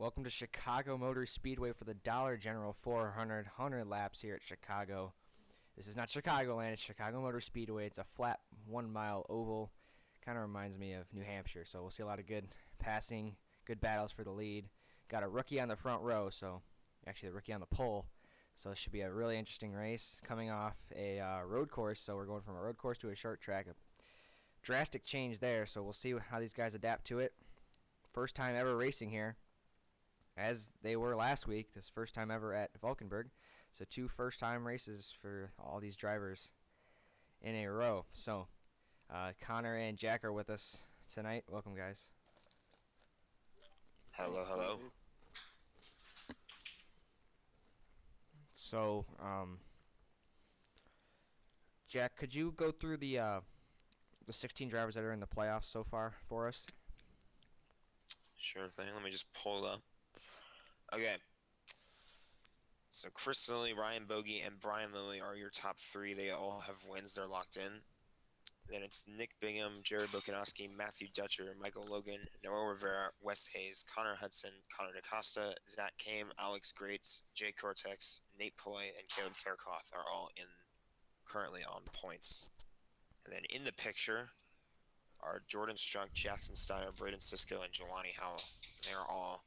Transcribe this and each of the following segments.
Welcome to Chicago Motor Speedway for the Dollar General 400 laps here at Chicago. This is not Chicagoland, it's Chicago Motor Speedway. It's a flat 1 mile oval. Kind of reminds me of New Hampshire, so we'll see a lot of good passing, good battles for the lead. Got a rookie on the front row, so actually the rookie on the pole. So this should be a really interesting race coming off a road course. So we're going from a road course to a short track. A drastic change there, so we'll see how these guys adapt to it. First time ever racing here, as they were last week. This first time ever at Valkenburg. So 2 first-time races for all these drivers in a row. So Connor and Jack are with us tonight. Welcome, guys. Hello, hello. So, Jack, could you go through the 16 drivers that are in the playoffs so far for us? Sure thing. Let me just pull it up. Okay. So Chris Lilly, Ryan Bogey, and Brian Lilly are your top 3. They all have wins. They're locked in. Then it's Nick Bingham, Jared Bokanowski, Matthew Dutcher, Michael Logan, Noah Rivera, Wes Hayes, Connor Hudson, Connor DaCosta, Zach Kame, Alex Grates, Jay Cortex, Nate Pillay, and Caleb Faircloth are all currently on points. And then in the picture are Jordan Strunk, Jackson Steiner, Braden Sisko, and Jelani Howell. They're all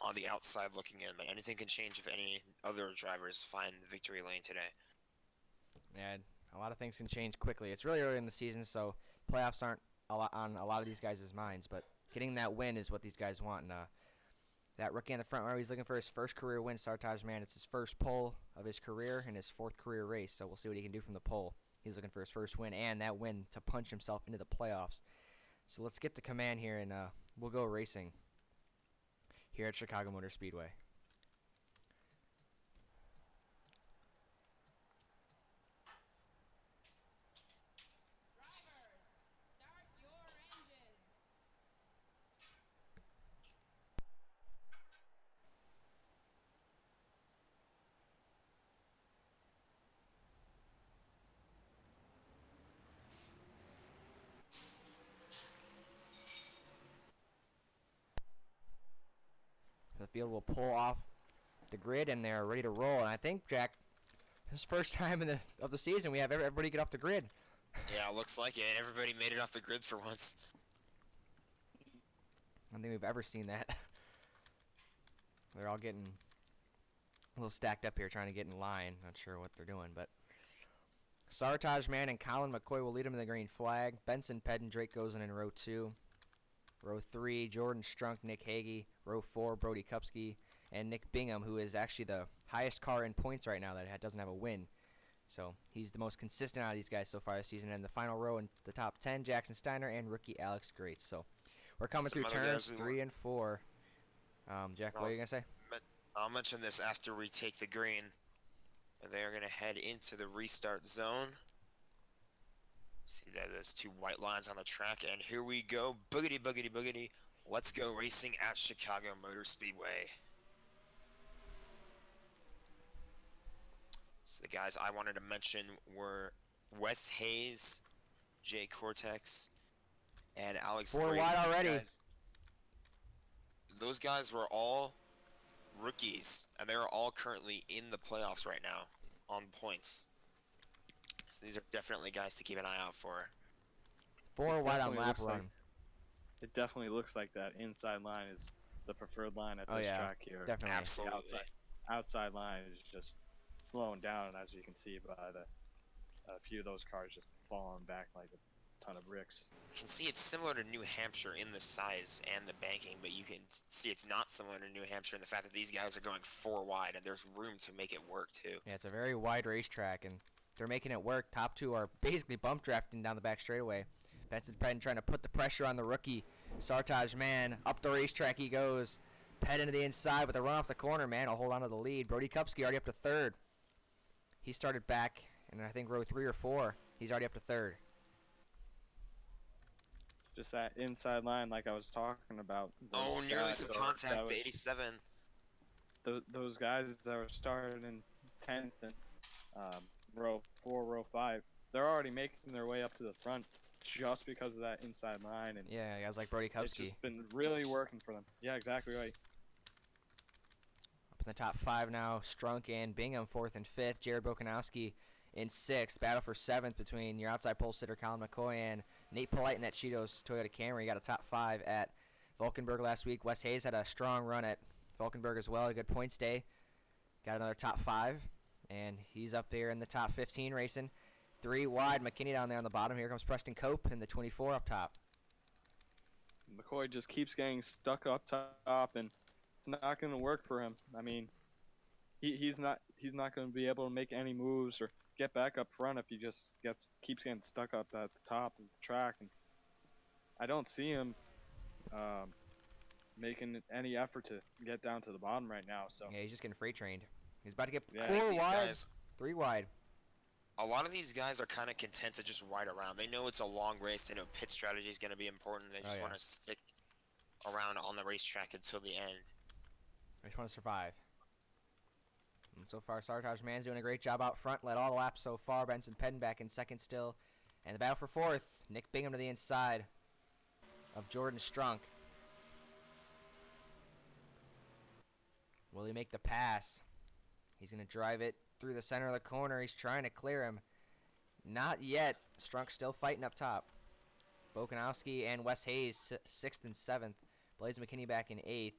on the outside looking in, but anything can change if any other drivers find the victory lane today. Yeah, a lot of things can change quickly. It's really early in the season, so playoffs aren't on a lot of these guys' minds, but getting that win is what these guys want. And that rookie in the front row, he's looking for his first career win, Sartaj Man. It's his first pole of his career and his 4th career race, so we'll see what he can do from the pole. He's looking for his first win and that win to punch himself into the playoffs. So let's get the command here, and we'll go racing here at Chicago Motor Speedway. The field will pull off the grid, and they're ready to roll. And I think, Jack, this is the first time of the season we have everybody get off the grid. Yeah, looks like it. Everybody made it off the grid for once. I don't think we've ever seen that. They're all getting a little stacked up here trying to get in line. Not sure what they're doing, but Sartaj Man and Colin McCoy will lead them in the green flag. Benson Drake goes in row 2. Row 3, Jordan Strunk, Nick Hagee. Row 4, Brody Kupski, and Nick Bingham, who is actually the highest car in points right now that doesn't have a win. So he's the most consistent out of these guys so far this season. And the final row in the top 10, Jackson Steiner and rookie Alex Grates. So we're coming through turns 3 and 4. Jack, what are you going to say? I'll mention this after we take the green. They are going to head into the restart zone. See that there's 2 white lines on the track, and here we go. Boogity, boogity, boogity. Let's go racing at Chicago Motor Speedway. So the guys I wanted to mention were Wes Hayes, Jay Cortex, and Alex Grace. 4 wide already. Those guys were all rookies, and they're all currently in the playoffs right now on points. So these are definitely guys to keep an eye out for. 4 wide on lap run. It definitely looks like that inside line is the preferred line at this track here. Definitely. Absolutely. The outside line is just slowing down, as you can see by a few of those cars just falling back like a ton of bricks. You can see it's similar to New Hampshire in the size and the banking, but you can see it's not similar to New Hampshire in the fact that these guys are going 4 wide, and there's room to make it work too. Yeah, it's a very wide racetrack, and they're making it work. Top 2 are basically bump drafting down the back straightaway. Benson Pedden trying to put the pressure on the rookie. Sartaj Man, up the racetrack he goes. Pedden to the inside with a run off the corner, man. I'll hold on to the lead. Brody Kupski already up to 3rd. He started back in, I think, row 3 or 4. He's already up to 3rd. Just that inside line like I was talking about. Oh, nearly some contact, the 87. Those guys that were started in 10th and row 4, row 5, they're already making their way up to the front. just because of that inside line, and Yeah, guys like Brody it's Kupski. just been really working for them. Yeah, exactly right. Up in the top 5 now, Strunk and Bingham 4th and 5th. Jared Bokanowski in 6th. Battle for 7th between your outside pole sitter Colin McCoy and Nate Polite in that Cheetos Toyota Camry. He got a top 5 at Valkenburg last week. Wes Hayes had a strong run at Valkenburg as well. A good points day. Got another top 5. And he's up there in the top 15 racing. 3 wide. McKinney down there on the bottom. Here comes Preston Cope in the 24 up top. McCoy just keeps getting stuck up top, and it's not going to work for him. I mean, he's not going to be able to make any moves or get back up front if he just keeps getting stuck up at the top of the track. And I don't see him making any effort to get down to the bottom right now. So Yeah, he's just getting freight trained. He's about to get Yeah. 4 These wide, guys, 3 wide. a lot of these guys are kind of content to just ride around. They know it's a long race. They know pit strategy is going to be important. They just yeah. want to stick around on the racetrack until the end. I just want to survive. And so far, Sartaj Man's doing a great job out front. Led all the laps so far. Benson Pedden back in 2nd still. And the battle for 4th. Nick Bingham to the inside of Jordan Strunk. Will he make the pass? He's going to drive it through the center of the corner. He's trying to clear him. Not yet. Strunk still fighting up top. Bokanowski and Wes Hayes 6th and 7th. Blaze McKinney back in 8th.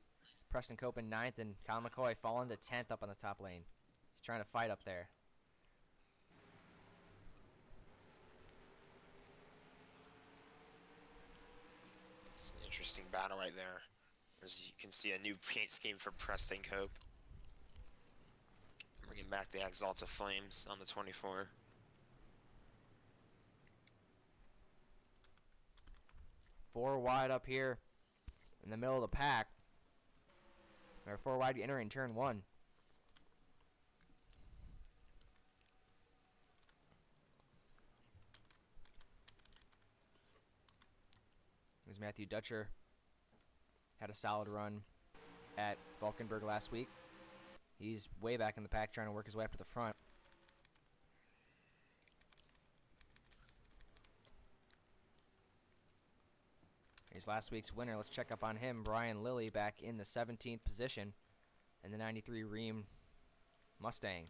Preston Cope in 9th. And Colin McCoy falling to 10th up on the top lane. He's trying to fight up there. It's an interesting battle right there. As you can see, a new paint scheme for Preston Cope. Bringing back the Exalta Flames on the 24. Four wide up here in the middle of the pack. They're 4 wide entering turn 1. There's Matthew Dutcher. Had a solid run at Valkenburg last week. He's way back in the pack trying to work his way up to the front. Here's last week's winner. Let's check up on him. Brian Lilly back in the 17th position in the 93 Ream Mustang.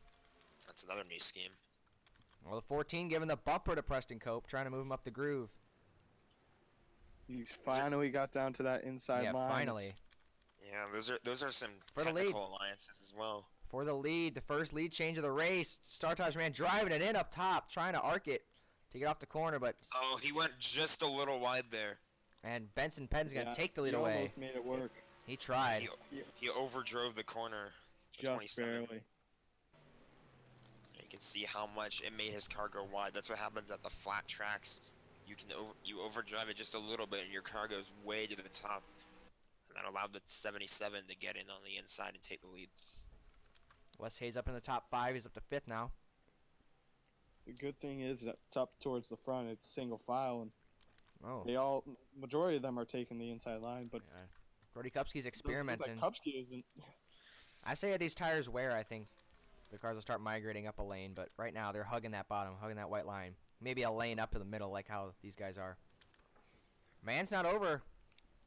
That's another new scheme. Well, the 14 giving the bumper to Preston Cope, trying to move him up the groove. He's finally got down to that inside Yeah, line. finally. Yeah, those are some For the lead. technical alliances as well. For the lead, the first lead change of the race. Startage Man driving it in up top, trying to arc it to get off the corner, but Oh, he went just a little wide there. and Benson Penn's gonna take the lead he away. almost made it work. He tried. He overdrove the corner. the Just 27. barely. You can see how much it made his car go wide. That's what happens at the flat tracks. You overdrive it just a little bit, and your car goes way to the top. And that allowed the 77 to get in on the inside and take the lead. Wes Hayes up in the top 5. He's up to 5th now. The good thing is that it's up towards the front. It's single file, and Oh, majority of them are taking the inside line. But yeah. Brody Kupski's experimenting. Kupski isn't. I say as these tires wear, I think the cars will start migrating up a lane. But right now, they're hugging that bottom, hugging that white line. Maybe a lane up to the middle, like how these guys are. Man's not over.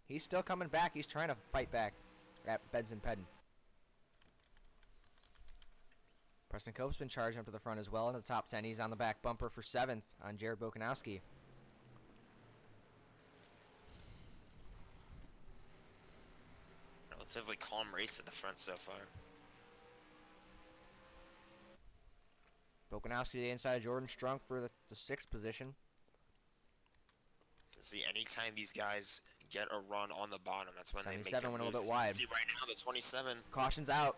He's still coming back. He's trying to fight back at Benson Pedden. Preston Cope's been charging up to the front as well in the top 10. He's on the back bumper for 7th on Jared Bokanowski. Relatively calm race at the front so far. Bokanowski to the inside of Jordan Strunk for the 6th position. See, anytime these guys get a run on the bottom, that's when they make 77 their went a moves. little bit wide. See right now, the 27, Caution's out.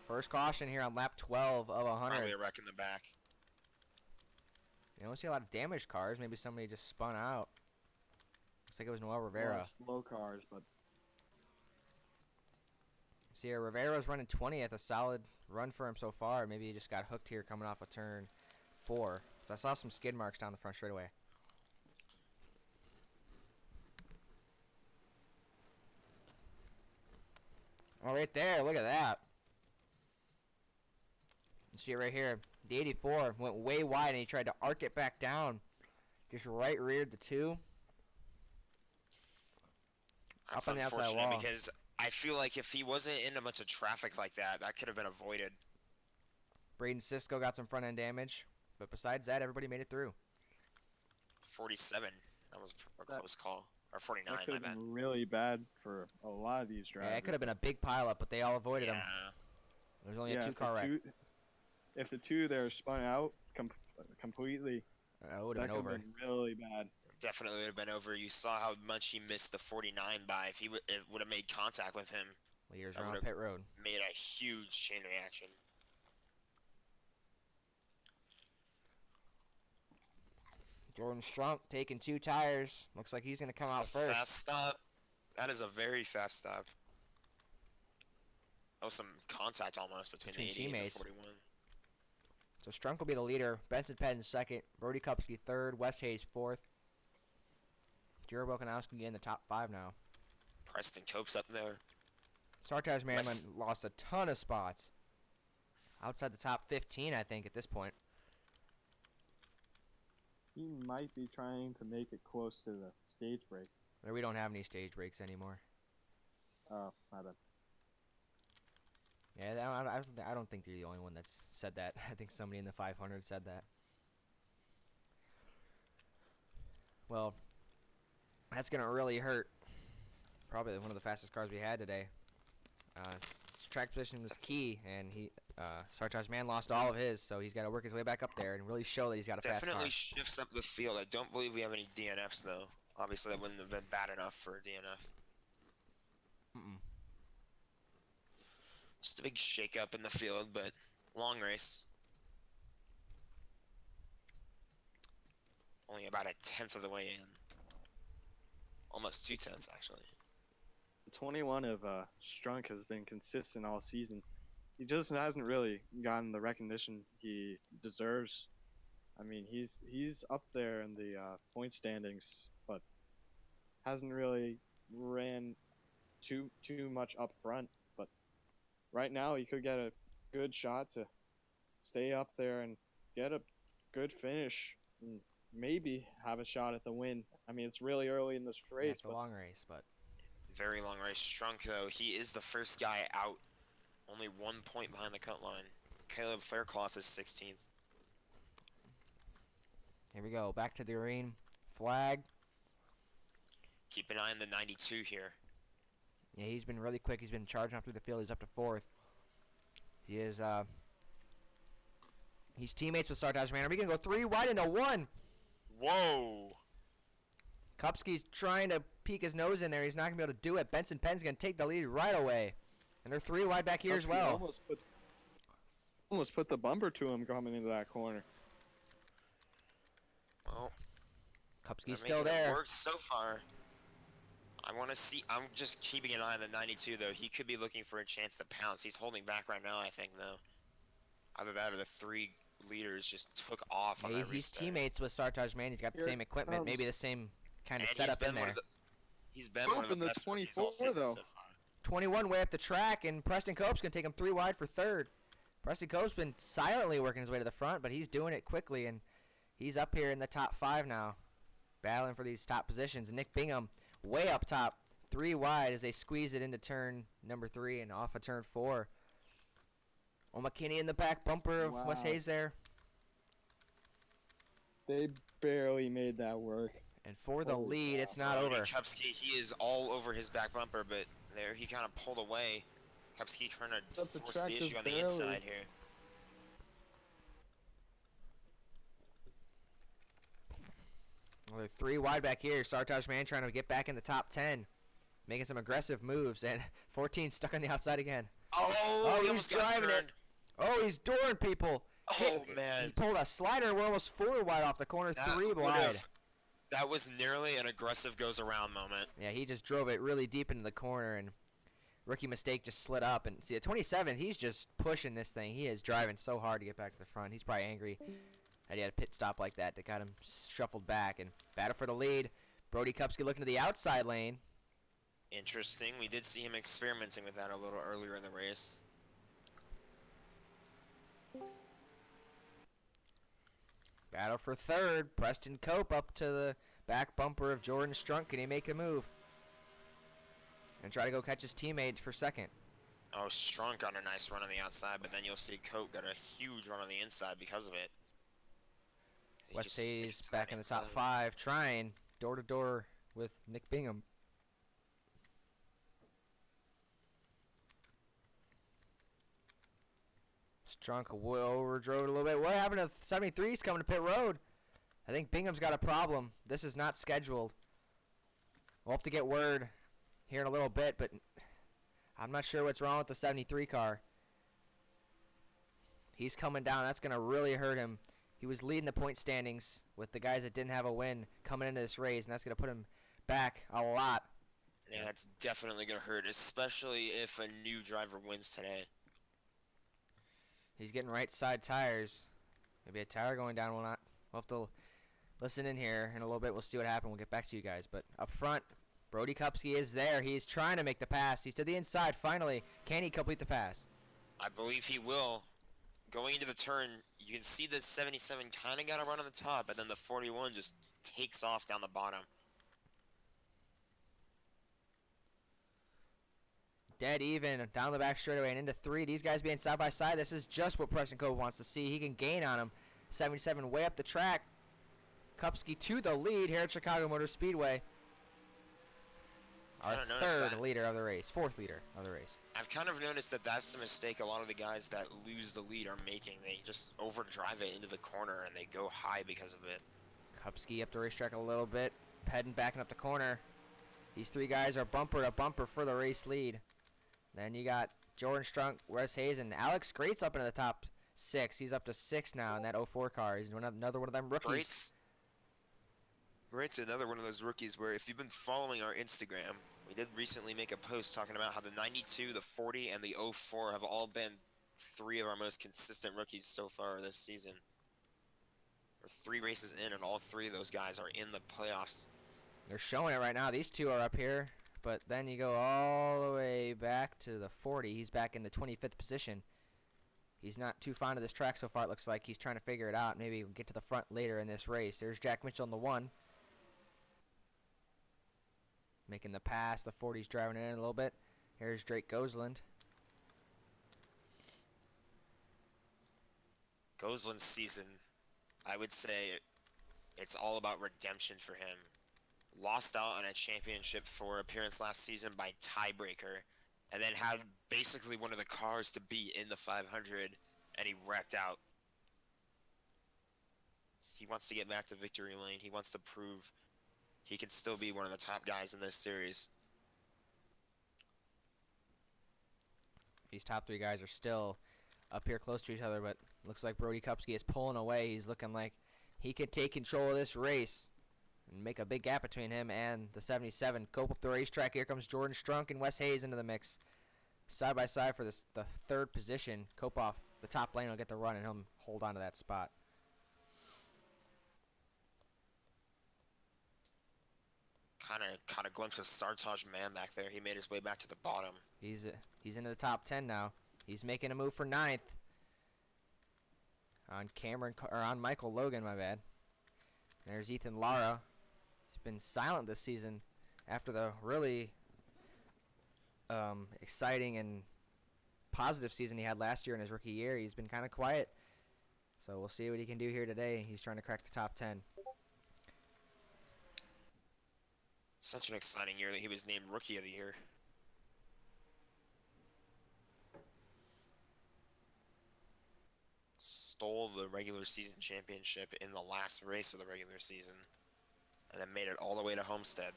First caution here on lap 12 of 100. probably a wreck in the back. You don't see a lot of damaged cars. Maybe somebody just spun out. Looks like it was Noel Rivera. Slow cars, but See here, Rivera's running 20th. A solid run for him so far. Maybe he just got hooked here coming off of turn 4. So I saw some skid marks down the front straightaway. Oh, right there. Look at that. You see it right here. The 84 went way wide, and he tried to arc it back down. Just right reared the 2. That's Up on the outside unfortunate wall. because I feel like if he wasn't in a bunch of traffic like that, that could have been avoided. Braden Sisko got some front end damage, but besides that, everybody made it through. 47. That was a close call. Or 49, That could my have bad. been really bad for a lot of these drivers. Yeah, it could have been a big pileup, but they all avoided him. Yeah. There's only a if 2-car wreck. If the 2 there spun out completely, It would have that been could over. have been really bad. Definitely would have been over. You saw how much he missed the 49 by. If he would have made contact with him, Leaders that are on would've- pit road. made a huge chain reaction. Jordan Strunk taking 2 tires. Looks like he's going to come out It's a first. fast stop. That is a very fast stop. That was some contact almost between the 88 teammates. and the 41. So Strunk will be the leader. Benson Penn second. Brody Kupski third. Wes Hayes fourth. Jared Wilkanowski in the top 5 now. Preston Cope's up there. Sartaj Manlin Wes- lost a ton of spots. Outside the top 15, I think, at this point. He might be trying to make it close to the stage break. We don't have any stage breaks anymore. Oh, my bad. Yeah, I don't think you're the only one that's said that. I think somebody in the 500 said that. Well, that's going to really hurt. Probably one of the fastest cars we had today. His track position was key, and Sartaj Man lost all of his, so he's got to work his way back up there and really show that he's got a fast Definitely car. shifts up the field. I don't believe we have any DNFs, though. Obviously, that wouldn't have been bad enough for a DNF. Mm-mm. Just a big shake-up in the field, but long race. Only about a 1/10 of the way in. Almost 2/10, actually. The 21 of Strunk has been consistent all season. He just hasn't really gotten the recognition he deserves. I mean, he's up there in the point standings, but hasn't really ran too much up front. But right now, he could get a good shot to stay up there and get a good finish, and maybe have a shot at the win. I mean, it's really early in this Yeah, race, it's a but long race, but Very long race. Strunk, though, he is the first guy out. Only 1 point behind the cut line. Caleb Faircloth is 16th. here we go. Back to the arena. Flag. Keep an eye on the 92 here. Yeah, he's been really quick. He's been charging up through the field. He's up to 4th. He is, he's teammates with Sartaj Man. Are we going to go 3 wide into 1? Whoa! Kupski's trying to peek his nose in there. He's not going to be able to do it. Benson Penn's going to take the lead right away. And they're 3 wide back here as Kupski well. almost put the bumper to him coming into that corner. Well, Kupski's they're still making it there. work so far. I want to see. I'm just keeping an eye on the 92, though. He could be looking for a chance to pounce. He's holding back right now, I think, though. Either that or the 3 leaders just took off on Yeah, that he's restart. teammates with Sartaj Man. He's got the Here same equipment, comes- maybe the same kind of And setup in there. He's been one of the Open the best rookies all 24, season though. so far. 21 way up the track, and Preston Cope's going to take him 3 wide for 3rd. Preston Cope's been silently working his way to the front, but he's doing it quickly, and he's up here in the top 5 now, battling for these top positions. Nick Bingham way up top, 3 wide as they squeeze it into turn number 3 and off of turn 4. McKinney in the back bumper of Wes Wow. Hayes there. They barely made that work. And for the Holy lead, cow. it's not Brody over. Kupski, he is all over his back bumper, but there he kind of pulled away. Kupski trying to But the force track the just issue on the barely- inside here. Well, they're 3 wide back here. Sartaj Man trying to get back in the top 10. Making some aggressive moves, and 14 stuck on the outside again. Oh, he he's almost got driving it. turned. Oh, he's dooring people. Oh, He man. pulled a slider. We're almost 4 wide off the corner, That 3 would've- wide. That was nearly an aggressive goes around moment. Yeah, he just drove it really deep into the corner, and rookie mistake just slid up. And see, at 27, he's just pushing this thing. He is driving so hard to get back to the front. He's probably angry that he had a pit stop like that got him shuffled back. And battle for the lead. Brody Kupski looking to the outside lane. Interesting. We did see him experimenting with that a little earlier in the race. Battle for third. Preston Cope up to the back bumper of Jordan Strunk. Can he make a move? And try to go catch his teammate for second. Oh, Strunk got a nice run on the outside, but then you'll see Cope got a huge run on the inside because of it. He West just sticks Hayes to back that in the top inside. 5, trying door-to-door with Nick Bingham. Strunk overdrove it a little bit. What happened to 73's coming to pit road? I think Bingham's got a problem. This is not scheduled. We'll have to get word here in a little bit, but I'm not sure what's wrong with the 73 car. He's coming down. That's going to really hurt him. He was leading the point standings with the guys that didn't have a win coming into this race, and that's going to put him back a lot. Yeah, that's definitely going to hurt, especially if a new driver wins today. He's getting right side tires. Maybe a tire going down. We'll have to listen in here in a little bit. We'll see what happens. We'll get back to you guys. But up front, Brody Kupski is there. He's trying to make the pass. He's to the inside finally. Can he complete the pass? I believe he will. Going into the turn, you can see the 77 kind of got a run on the top, and then the 41 just takes off down the bottom. Dead even down the back straightaway and into 3. These guys being side by side. This is just what Preston Cove wants to see. He can gain on him. 77 way up the track. Kupski to the lead here at Chicago Motor Speedway. Our third leader of the race. Fourth leader of the race. I've kind of noticed that that's the mistake a lot of the guys that lose the lead are making. They just overdrive it into the corner and they go high because of it. Kupski up the racetrack a little bit. Heading backing up the corner. These 3 guys are bumper to bumper for the race lead. Then you got Jordan Strunk, Wes Hayes, and Alex Greats up into the top 6. He's up to 6 now in that 04 car. He's another one of them rookies. Greats another one of those rookies where if you've been following our Instagram, we did recently make a post talking about how the 92, the 40, and the 04 have all been 3 of our most consistent rookies so far this season. We're 3 races in, and all 3 of those guys are in the playoffs. They're showing it right now. These 2 are up here. But then you go all the way back to the 40. He's back in the 25th position. He's not too fond of this track so far. It looks like he's trying to figure it out. Maybe we'll get to the front later in this race. There's Jack Mitchell in the 1. Making the pass. The 40's driving it in a little bit. Here's Drake Gosland. Gosland's season, I would say it's all about redemption for him. Lost out on a championship for appearance last season by tiebreaker, and then had basically one of the cars to be in the 500, and he wrecked out. He wants to get back to victory lane. He wants to prove he can still be one of the top guys in this series. These top 3 guys are still up here close to each other, but looks like Brody Kupski is pulling away. He's looking like he can take control of this race and make a big gap between him and the 77. Cope up the racetrack. Here comes Jordan Strunk and Wes Hayes into the mix. Side by side for the 3rd position. Cope off the top lane will get the run, and he'll hold on to that spot. Kind of caught a glimpse of Sartaj Man back there. He made his way back to the bottom. He's into the top 10 now. He's making a move for 9th. On Michael Logan, my bad. There's Ethan Lara. He's been silent this season after the really exciting and positive season he had last year in his rookie year. He's been kind of quiet. So we'll see what he can do here today. He's trying to crack the top 10. Such an exciting year that he was named Rookie of the Year. Stole the regular season championship in the last race of the regular season, and then made it all the way to Homestead.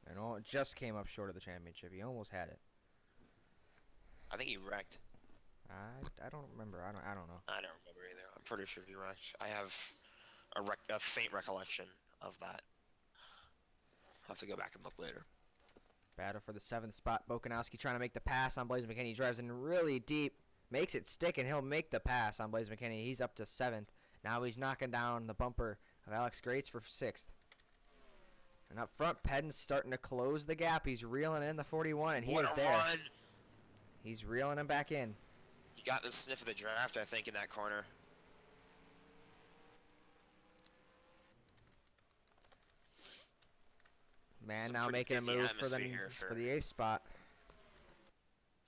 And it just came up short of the championship. He almost had it. I think he wrecked. I don't remember. I don't know. I don't remember either. I'm pretty sure he wrecked. I have a faint recollection of that. I'll have to go back and look later. Battle for the 7th spot. Bokanowski trying to make the pass on Blaze McKinney. He drives in really deep. Makes it stick, and he'll make the pass on Blaze McKinney. He's up to 7th. Now he's knocking down the bumper of Alex Greats for 6th. And up front, Pedden's starting to close the gap. He's reeling in the 41, and he is there. Run. He's reeling him back in. He got the sniff of the draft, I think, in that corner. Man, Some now pretty making a busy move atmosphere here for the 8th spot.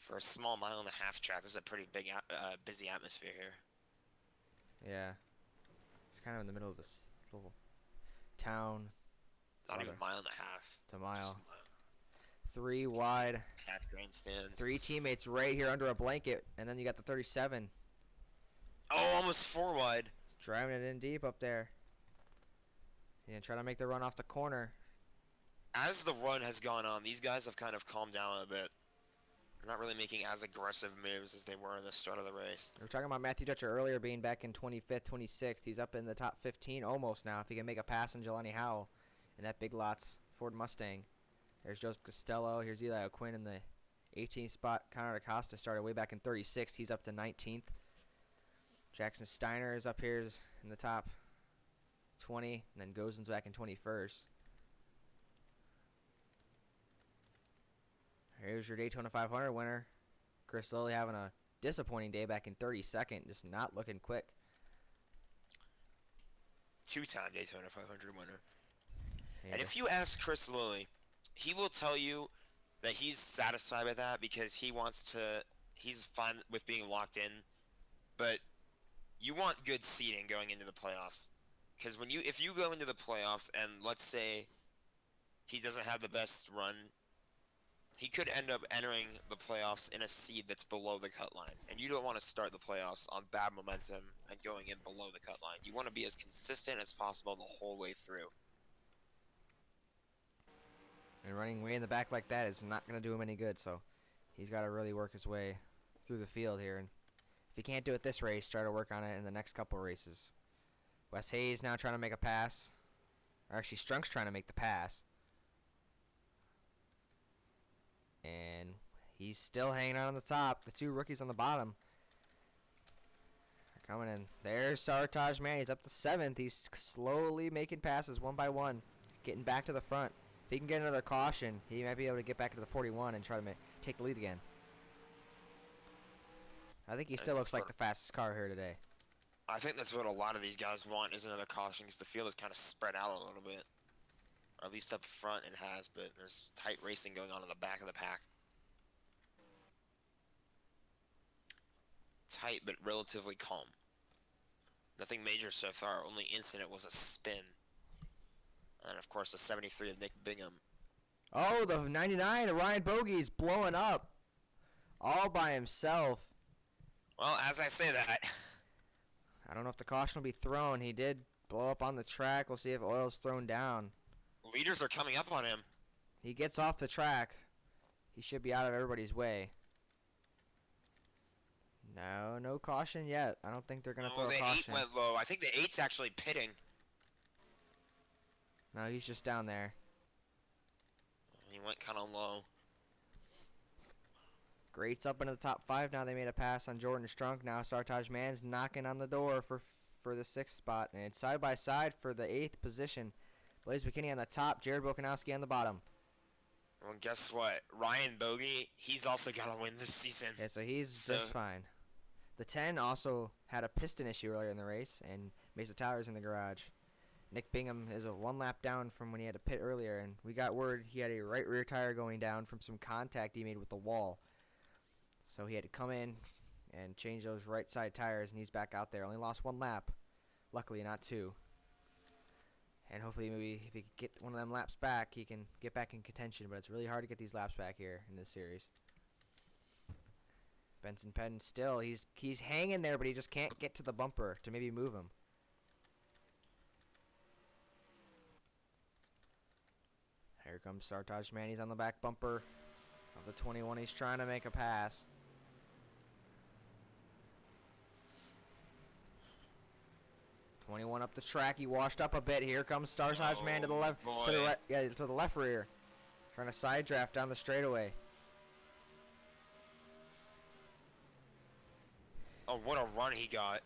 for a small mile-and-a-half track. This is a pretty big, busy atmosphere here. Yeah. It's kind of in the middle of this little town. It's Not a lot even of- a mile and a half. It's a Just mile. a mile. 3 You can see wide. it's packed grandstands. 3 teammates right here under a blanket, and then you got the 37 Oh, almost 4 wide. driving it in deep up there. Yeah, trying to make the run off the corner. As the run has gone on, these guys have kind of calmed down a bit. They're not really making as aggressive moves as they were in the start of the race. We were talking about Matthew Dutcher earlier being back in 25th, 26th. He's up in the top 15 almost now if he can make a pass on Jelani Howell in that Big Lots Ford Mustang. There's Joseph Costello. Here's Eli O'Quinn in the 18th spot. Connor DaCosta started way back in 36th. He's up to 19th. Jackson Steiner is up here in the top 20, and then Gozen's back in 21st. Here's your Daytona 500 winner. Chris Lilly having a disappointing day back in 32nd, just not looking quick. 2-time Daytona 500 winner. Yeah, And if you ask Chris Lilly, he will tell you that he's satisfied with that because he's fine with being locked in. But you want good seating going into the playoffs. Because if you go into the playoffs and let's say he doesn't have the best run, he could end up entering the playoffs in a seed that's below the cut line. And you don't want to start the playoffs on bad momentum and going in below the cut line. You want to be as consistent as possible the whole way through. And running way in the back like that is not going to do him any good, so he's got to really work his way through the field here. And if he can't do it this race, try to work on it in the next couple races. Wes Hayes now trying to make a pass. Or actually, Strunk's trying to make the pass. And he's still hanging out on the top. The 2 rookies on the bottom are coming in. There's Sartaj Man. He's up to 7th. He's slowly making passes one by one, getting back to the front. If he can get another caution, he might be able to get back into the 41 and try to take the lead again. I think he still looks like the fastest car here today. I think that's what a lot of these guys want is another caution because the field is kind of spread out a little bit. Or at least up front it has, but there's tight racing going on in the back of the pack. Tight, but relatively calm. Nothing major so far. Only incident was a spin. And of course the 73 of Nick Bingham. Oh, the 99 of Ryan Bogey's blowing up. All by himself. Well, as I say that... I don't know if the caution will be thrown. He did blow up on the track. We'll see if oil's thrown down. Leaders are coming up on him. He gets off the track. He should be out of everybody's way. No caution yet. I don't think they're going to throw a The caution. 8 went low. I think the 8's actually pitting. No, he's just down there. He went kind of low. Greats up into the top 5 now. They made a pass on Jordan Strunk. Now Sartaj Man's knocking on the door for the 6th spot. And it's side by side for the 8th position. Blaze McKinney on the top. Jared Bokanowski on the bottom. Well, guess what? Ryan Bogey, he's also got to win this season. Yeah, so he's just fine. The 10 also had a piston issue earlier in the race, and Mesa Tyler's in the garage. Nick Bingham is a 1 lap down from when he had to pit earlier, and we got word he had a right rear tire going down from some contact he made with the wall. So he had to come in and change those right side tires, and he's back out there. Only lost 1 lap. Luckily, not 2. And hopefully maybe if he can get one of them laps back, he can get back in contention. But it's really hard to get these laps back here in this series. Benson Penn still, he's hanging there, but he just can't get to the bumper to maybe move him. Here comes Sartaj Man. He's on the back bumper of the 21. He's trying to make a pass. Up the track. He washed up a bit. Here comes Sartaj Man to the left, to the right, yeah, to the left rear, trying to side draft down the straightaway. Oh, what a run he got.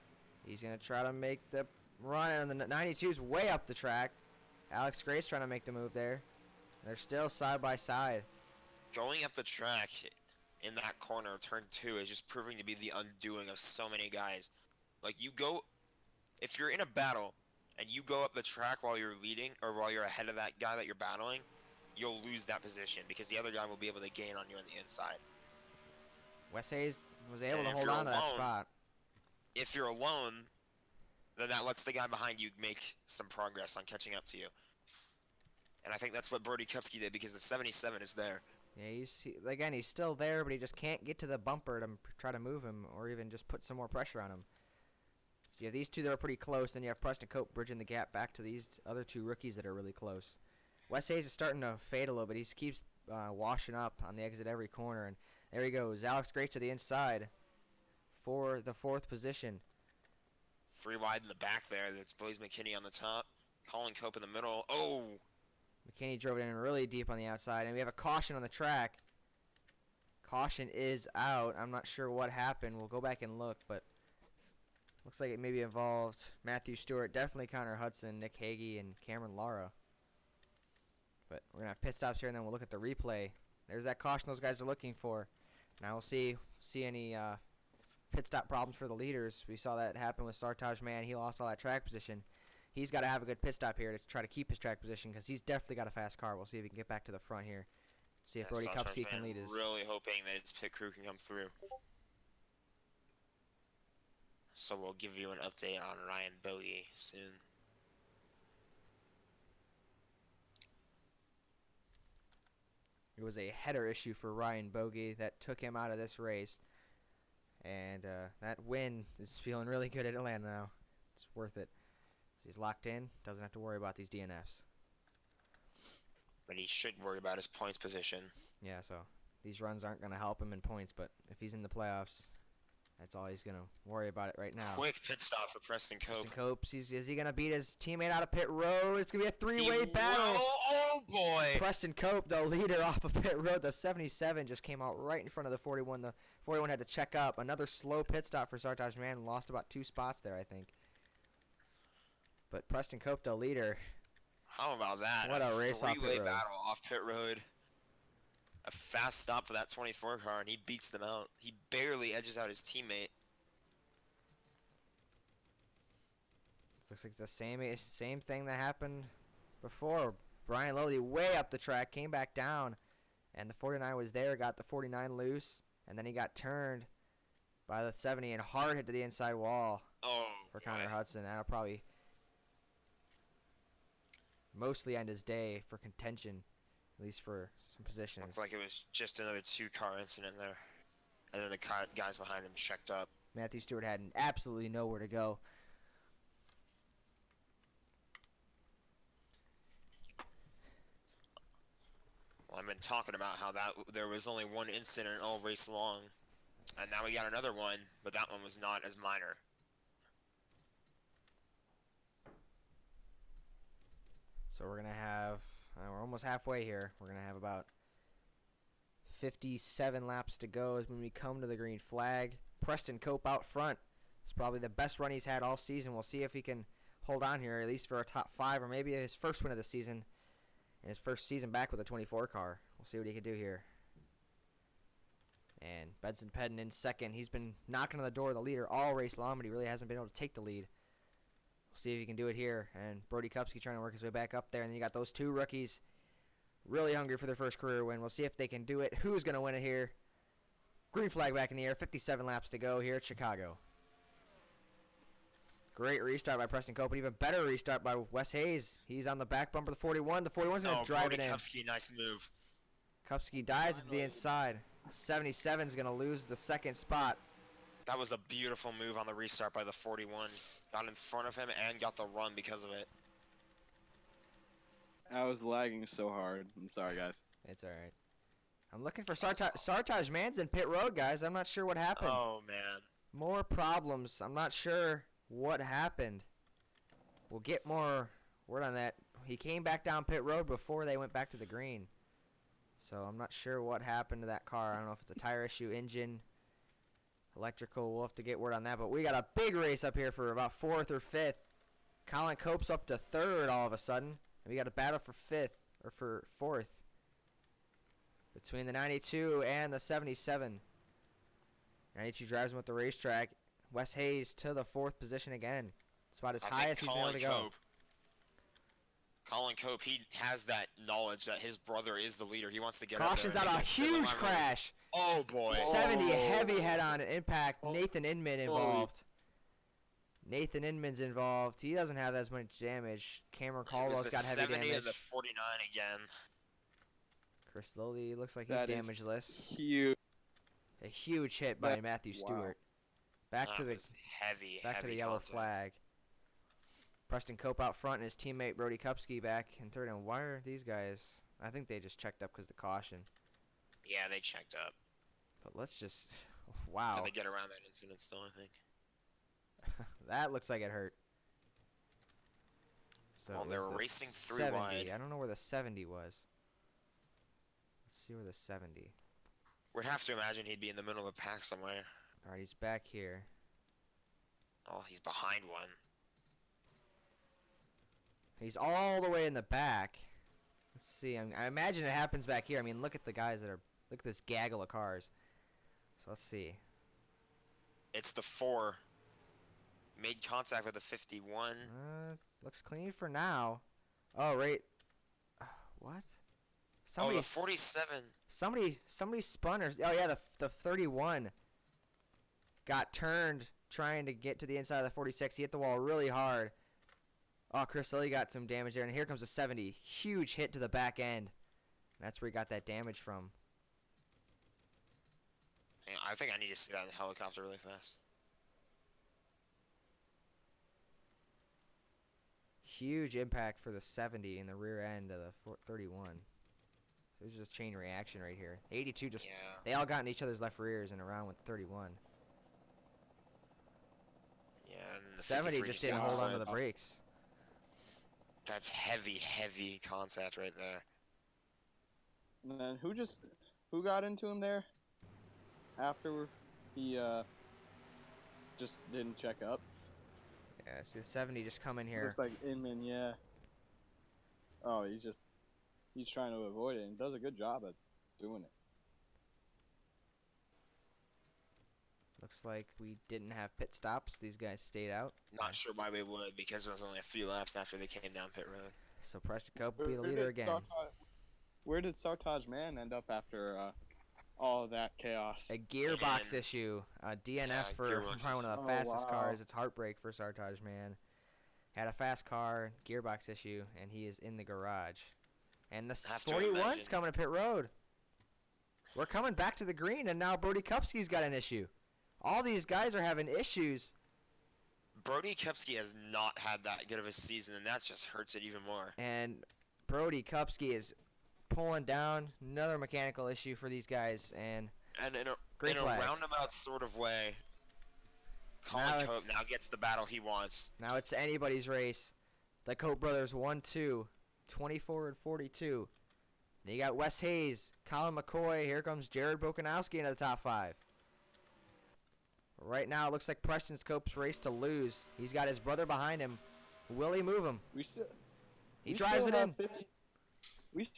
He's gonna try to make the run, and the 92's way up the track. Alex Gray's trying to make the move there. They're still side by side. Going up the track in that corner, turn 2, is just proving to be the undoing of so many guys. Like, if you're in a battle and you go up the track while you're leading or while you're ahead of that guy that you're battling, you'll lose that position because the other guy will be able to gain on you on the inside. Wes Hayes was able And to if hold you're on to that alone- spot. If you're alone, then that lets the guy behind you make some progress on catching up to you. And I think that's what Brody Kupski did because the 77 is there. Yeah, again, he's still there, but he just can't get to the bumper to try to move him or even just put some more pressure on him. So you have these two that are pretty close, then you have Preston Cope bridging the gap back to these other two rookies that are really close. Wes Hayes is starting to fade a little bit. He keeps washing up on the exit every corner, and there he goes. Alex Grace to the inside for the 4th position. 3 wide in the back there. That's Blaze McKinney on the top. Colin Cope in the middle. Oh! McKinney drove it in really deep on the outside, and we have a caution on the track. Caution is out. I'm not sure what happened. We'll go back and look, but looks like it maybe involved Matthew Stewart, definitely Connor Hudson, Nick Hagee, and Cameron Lara. But we're going to have pit stops here, and then we'll look at the replay. There's that caution those guys are looking for. Now we'll see any pit stop problems for the leaders. We saw that happen with Sartaj Mann. He lost all that track position. He's got to have a good pit stop here to try to keep his track position because he's definitely got a fast car. We'll see if he can get back to the front here. See if Brody Kupski can lead his. Really hoping that his pit crew can come through. So we'll give you an update on Ryan Bowie soon. It was a header issue for Ryan Bogie that took him out of this race. And that win is feeling really good at Atlanta now. It's worth it. He's locked in, doesn't have to worry about these DNFs. But he should worry about his points position. Yeah, so these runs aren't going to help him in points, but if he's in the playoffs, that's all he's going to worry about it right now. Quick pit stop for Preston Cope. Preston Cope, is he going to beat his teammate out of pit road? It's going to be a three-way battle. Oh, boy. Preston Cope, the leader off of pit road. The 77 just came out right in front of the 41. The 41 had to check up. Another slow pit stop for Sartaj Mann. Lost about 2 spots there, I think. But Preston Cope, the leader. How about that? What a race off pit three-way road. battle off pit road. A fast stop for that 24 car, and he beats them out. He barely edges out his teammate. This looks like the same thing that happened before. Brian Lilly way up the track, came back down, and the 49 was there, got the 49 loose, and then he got turned by the 70 and hard hit to the inside wall for Connor Hudson. That'll probably mostly end his day for contention, at least for some positions. Looked like it was just another 2-car incident there. And then the guys behind him checked up. Matthew Stewart had absolutely nowhere to go. Well, I've been talking about how there was only one incident all race long. And now we got another one, but that one was not as minor. So we're going to have, we're almost halfway here. We're going to have about 57 laps to go as when we come to the green flag. Preston Cope out front. It's probably the best run he's had all season. We'll see if he can hold on here, at least for a top 5, or maybe his first win of the season. And his first season back with a 24 car. We'll see what he can do here. And Benson Pedden in second. He's been knocking on the door of the leader all race long, but he really hasn't been able to take the lead. We'll see if he can do it here. And Brody Kupski trying to work his way back up there. And then you got those 2 rookies really hungry for their first career win. We'll see if they can do it. Who's going to win it here? Green flag back in the air. 57 laps to go here at Chicago. Great restart by Preston Cope, but even better restart by Wes Hayes. He's on the back bumper of the 41. The 41's going to drive it in. Kupski, nice move. Kupski dives to the inside. 77's going to lose the second spot. That was a beautiful move on the restart by the 41. Got in front of him and got the run because of it. I was lagging so hard. I'm sorry, guys. It's all right. I'm looking for Sartaj Mann's in pit road, guys. I'm not sure what happened. Oh, man. More problems. I'm not sure what happened. We'll get more word on that. He came back down pit road before they went back to the green. So I'm not sure what happened to that car. I don't know if it's a tire issue, engine, electrical. We'll have to get word on that. But we got a big race up here for about 4th or 5th. Colin Cope's up to 3rd all of a sudden. And we got a battle for 5th or for 4th between the 92 and the 77. 92 drives him at the racetrack. Wes Hayes to the 4th position again. Spot as high as he's been able to go. Colin Cope, he has that knowledge that his brother is the leader. He wants to get up Cautions there out and a make that civil huge rivalry. crash. Oh boy. 70 heavy Oh. head-on impact. Nathan Inman Holy. involved. Nathan Inman's involved. He doesn't have as much damage. Cameron It Caldwell's was the got heavy 70 damage. and the 49 again. Chris Lilly looks like he's That is damageless. huge. A huge hit by That- Matthew wow. Stewart. Back That to the was heavy, back to heavy the yellow contact. flag. Preston Cope out front and his teammate Brody Kupski back in third. And why are these guys? I think they just checked up because the caution. Yeah, they checked up. But let's just. Wow. Had to get around that incident still, I think. That looks like it hurt. So Well, it they was were the racing three 70. wide. I don't know where the 70 was. Let's see where the 70. We'd have to imagine he'd be in the middle of a pack somewhere. All right, he's back here. Oh, he's behind one. He's all the way in the back. Let's see. I imagine it happens back here. I mean, look at the guys that are. Look at this gaggle of cars. So let's see. It's the 4. Made contact with the 51. Looks clean for now. Oh, right. What? Oh, Somebody, the 47. somebody spun or. Oh yeah, the 31 got turned trying to get to the inside of the 46. He hit the wall really hard. Oh, Chris Lilly got some damage there, and here comes the 70. Huge hit to the back end. That's where he got that damage from. Yeah, I think I need to see that in the helicopter really fast. Huge impact for the 70 in the rear end of the 31. So it's just chain reaction right here. 82 just. Yeah. They all got in each other's left rears and around with 31. Yeah, and then the 70 53 just didn't got hold on to flipped. the brakes. That's heavy, heavy contact right there. And then who got into him there? After he just didn't check up. Yeah, see the 70 just come in here. Looks like Inman, yeah. Oh, he's trying to avoid it and does a good job at doing it. Looks like we didn't have pit stops. These guys stayed out. Not sure why we would, because it was only a few laps after they came down pit road. So Preston Cope will be the leader again. Where did Sartaj Man end up after all of that chaos? A gearbox Again. issue. A DNF Yeah, for gearbox probably one of the issue. Oh, fastest wow. cars. It's heartbreak for Sartaj Man. Had a fast car, gearbox issue, and he is in the garage. And the Have to 41's imagine. coming to pit road. We're coming back to the green, and now Brody Kupski's got an issue. All these guys are having issues. Brody Kepsky has not had that good of a season, and that just hurts it even more. And Brody Kupski is pulling down. Another mechanical issue for these guys. And And in Green a flag. roundabout sort of way, Colin Now Cope it's- now gets the battle he wants. now it's anybody's race. The Cope brothers 1-2, 24 and 42. Then you got Wes Hayes, Colin McCoy. Here comes Jared Bokanowski into the top 5. Right now, it looks like Preston Cope's race to lose. He's got his brother behind him. Will he move him? We still He we drives still it have in. 50 we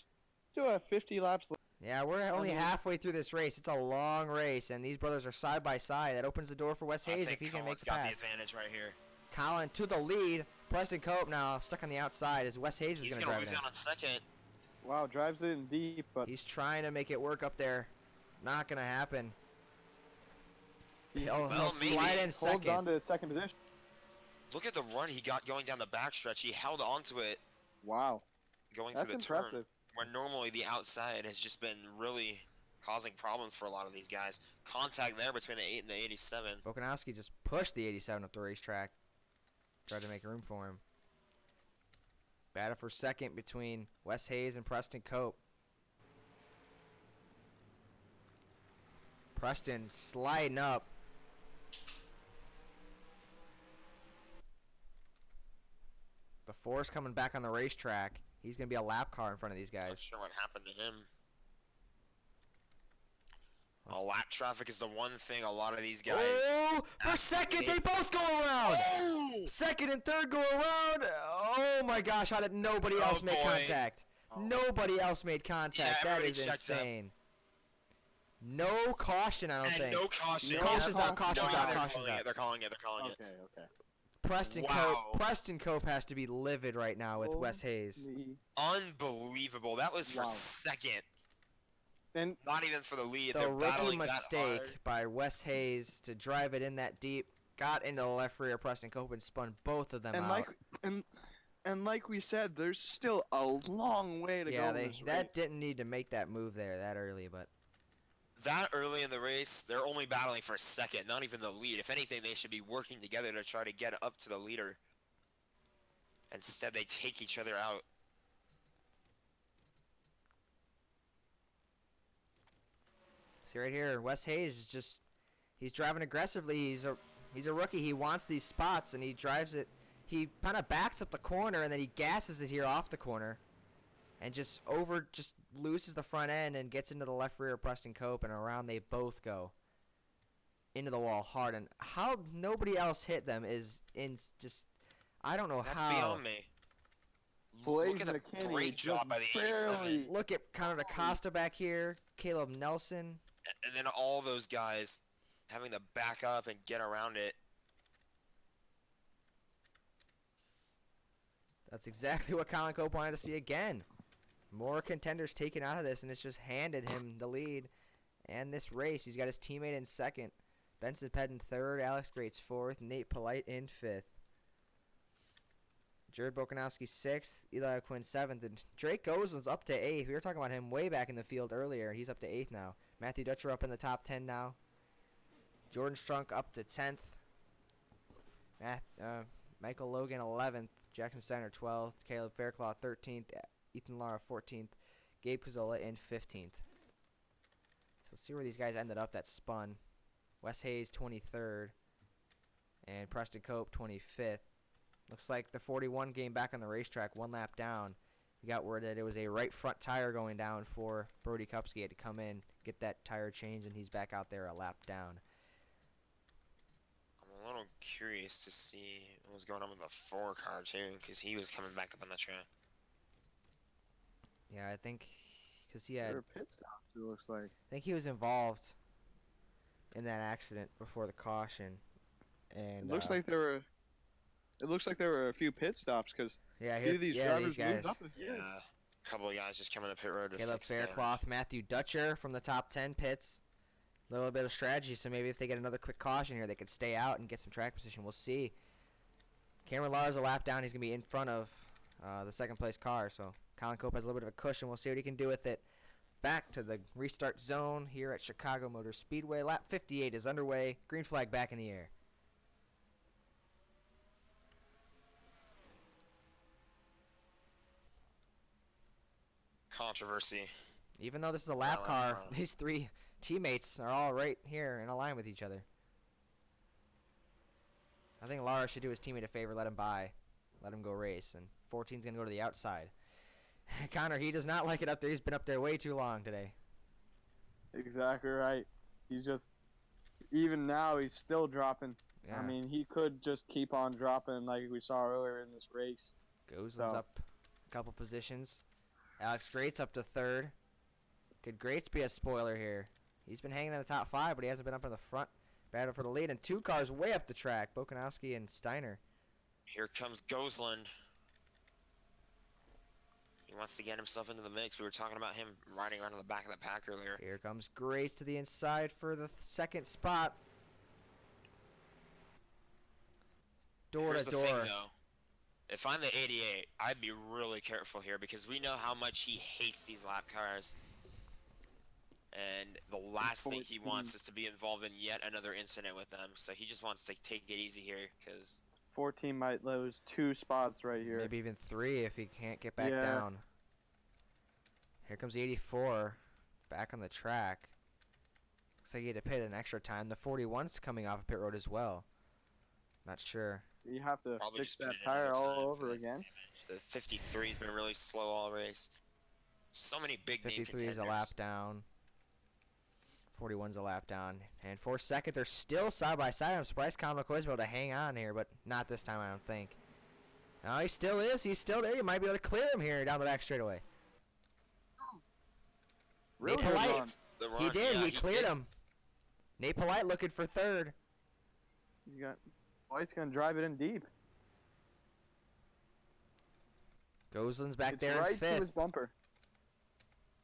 still have 50 laps left. Yeah, we're only mean- halfway through this race. It's a long race, and these brothers are side by side. That opens the door for Wes I Hayes think if he can make Colin's the got pass. the advantage right here. Colin to the lead. Preston Cope now stuck on the outside as Wes Hayes is He's going to gonna drive lose it in. out on second. Wow, drives it in deep, but He's trying to make it work up there. Not going to happen. He'll Well, maybe. slide in holds on second. to second position. Look at the run he got going down the backstretch. He held onto it Wow, going that's through the impressive. turn, where normally the outside has just been really causing problems for a lot of these guys. Contact there between the 8 and the 87. Bokanowski just pushed the 87 up the racetrack. Tried to make room for him. Battle for second between Wes Hayes and Preston Cope. Preston sliding up. The 4's coming back on the racetrack. He's going to be a lap car in front of these Not guys. sure what happened to him. Let's- Lap traffic is the one thing a lot of these guys. Oh, for second, they both go around. Oh! Second and third go around. Oh my gosh, how did nobody Oh, else make boy. contact? Oh. Nobody else made contact. Yeah, That everybody is checked up. insane. No caution, I don't And think. no caution. No Caution's out, caution's No, out, they're caution's calling out. it. They're calling it. They're calling it. Okay, okay. Wow. Preston Cope has to be livid right now with Wes Hayes. Holy- Unbelievable. That was for Wow. second. And Not even for the lead. The They're rookie battling that mistake hard. by Wes Hayes to drive it in that deep, got into the left rear of Preston Cope and spun both of them And out. like we said, there's still a long way to go Yeah, in this race. that didn't need to make that move there that early, but That early in the race, they're only battling for second, not even the lead. If anything, they should be working together to try to get up to the leader. Instead, they take each other out. see right here, Wes Hayes is he's driving aggressively. He's a rookie. He wants these spots and he drives it. He kind of backs up the corner and then he gasses it here off the corner. And just loses the front end and gets into the left rear of Preston Cope, and around they both go into the wall hard. And how nobody else hit them is I don't know That's how. beyond me. Blaze Look at the McKinney great just job by the 87. barely- Look at Connor DaCosta back here, Caleb Nelson. And then all those guys having to back up and get around it. That's exactly what Colin Cope wanted to see again. More contenders taken out of this, and it's just handed him the lead and this race. He's got his teammate in second, Benson Pett in third, Alex Grates fourth, Nate Polite in fifth, Jared Bokanowski sixth, Eli Quinn seventh, and Drake Goslin's up to eighth. We were talking about him way back in the field earlier. He's up to eighth now. Matthew Dutcher up in the top 10 now. Jordan Strunk up to 10th. Michael Logan 11th. Jackson Steiner 12th. Caleb Fairclough 13th. Ethan Lara 14th. Gabe Pizzola in 15th. So let's see where these guys ended up that spun. Wes Hayes 23rd. And Preston Cope 25th. Looks like the 41 game back on the racetrack, one lap down. We got word that it was a right front tire going down for Brody Kupski. He had to come in, get that tire changed, and he's back out there a lap down. I'm a little curious to see what was going on with the 4 car too, because he was coming back up on the track. Yeah, I think because there were pit stops, it looks like. I think he was involved in that accident before the caution. And It looks like there were. It looks like there were a few pit stops because yeah, here, these yeah, drivers these guys. moved up. Yeah, a couple of guys just coming to the pit road to Caleb fix damage. Fairclough, Matthew Dutcher from the top 10 pits. A little bit of strategy, so maybe if they get another quick caution here, they could stay out and get some track position. We'll see. Cameron Lars a lap down. He's going to be in front of the second place car, so Colin Cope has a little bit of a cushion. We'll see what he can do with it. Back to the restart zone here at Chicago Motor Speedway. Lap 58 is underway. Green flag back in the air. Controversy. Even though this is a lap Well, that's car, not- these three teammates are all right here in a line with each other. I think Lara should do his teammate a favor, let him by, let him go race, and 14's going to go to the outside. Connor, he does not like it up there. He's been up there way too long today. Exactly right. He's just even now he's still dropping. Yeah. I mean, he could just keep on dropping like we saw earlier in this race. Goslin's so- up a couple positions. Alex Grates up to third. Could Grates be a spoiler here? He's been hanging in the top 5, but he hasn't been up in the front. Battle for the lead, and 2 cars way up the track. Bokanowski and Steiner. Here comes Gosland. He wants to get himself into the mix. We were talking about him riding around in the back of the pack earlier. Here comes Grace to the inside for the second spot. Door Here's to the thing, door. though. If I'm the 88, I'd be really careful here because we know how much he hates these lap cars. And the last thing he wants is to be involved in yet another incident with them. So he just wants to take it easy here because 14 might lose 2 spots right here. Maybe even 3 if he can't get back Yeah. down. Here comes the 84 back on the track. Looks like he had to pit an extra time. The 41's coming off of pit road as well. Not sure. You have to Probably fix just that put it another tire all time over for again. the 53's been really slow all race. So many big name 53 is a lap contenders. down. 41's a lap down. And for second, they're still side by side. I'm surprised Colin McCoy's able to hang on here, but not this time, I don't think. No, he still is. He's still there. You might be able to clear him here down the back straightaway. Really Nate good Polite. run. The He run, did. yeah, he cleared did. him. Nate Polite looking for third. You got White's gonna drive it in deep. Goslin's back It's there right in to his fifth. bumper.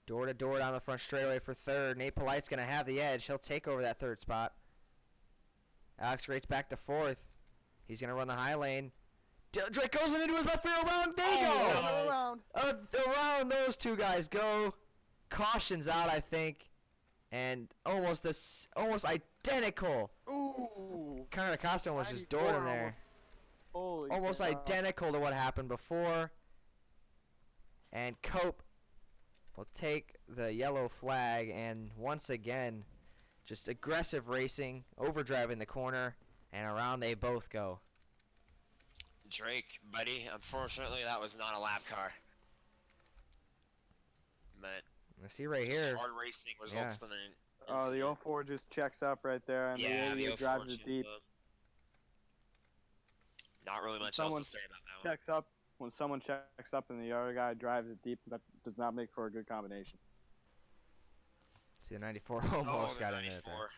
Door to door down the front straightaway for third. Nate Polite's going to have the edge. He'll take over that third spot. Alex Great's back to fourth. He's going to run the high lane. Drake goes into his left rear around. There you go. no. Around. Around those two guys go. Caution's out, I think. And almost identical. Ooh. Connor DaCosta almost just 94 doored him there. Holy Almost cow. identical to what happened before. And Cope will take the yellow flag, and once again, just aggressive racing, overdriving the corner, and around they both go. Drake, buddy, unfortunately that was not a lap car. But I see right just here. hard racing results in an Oh, the incident. 04 just checks up right there, and Yeah, the the 88 04 drives it changed deep. up. Not really much Someone else to say about that one. Checks up. When someone checks up and the other guy drives it deep, that does not make for a good combination. See, the 94 Oh, almost the got in there. 94.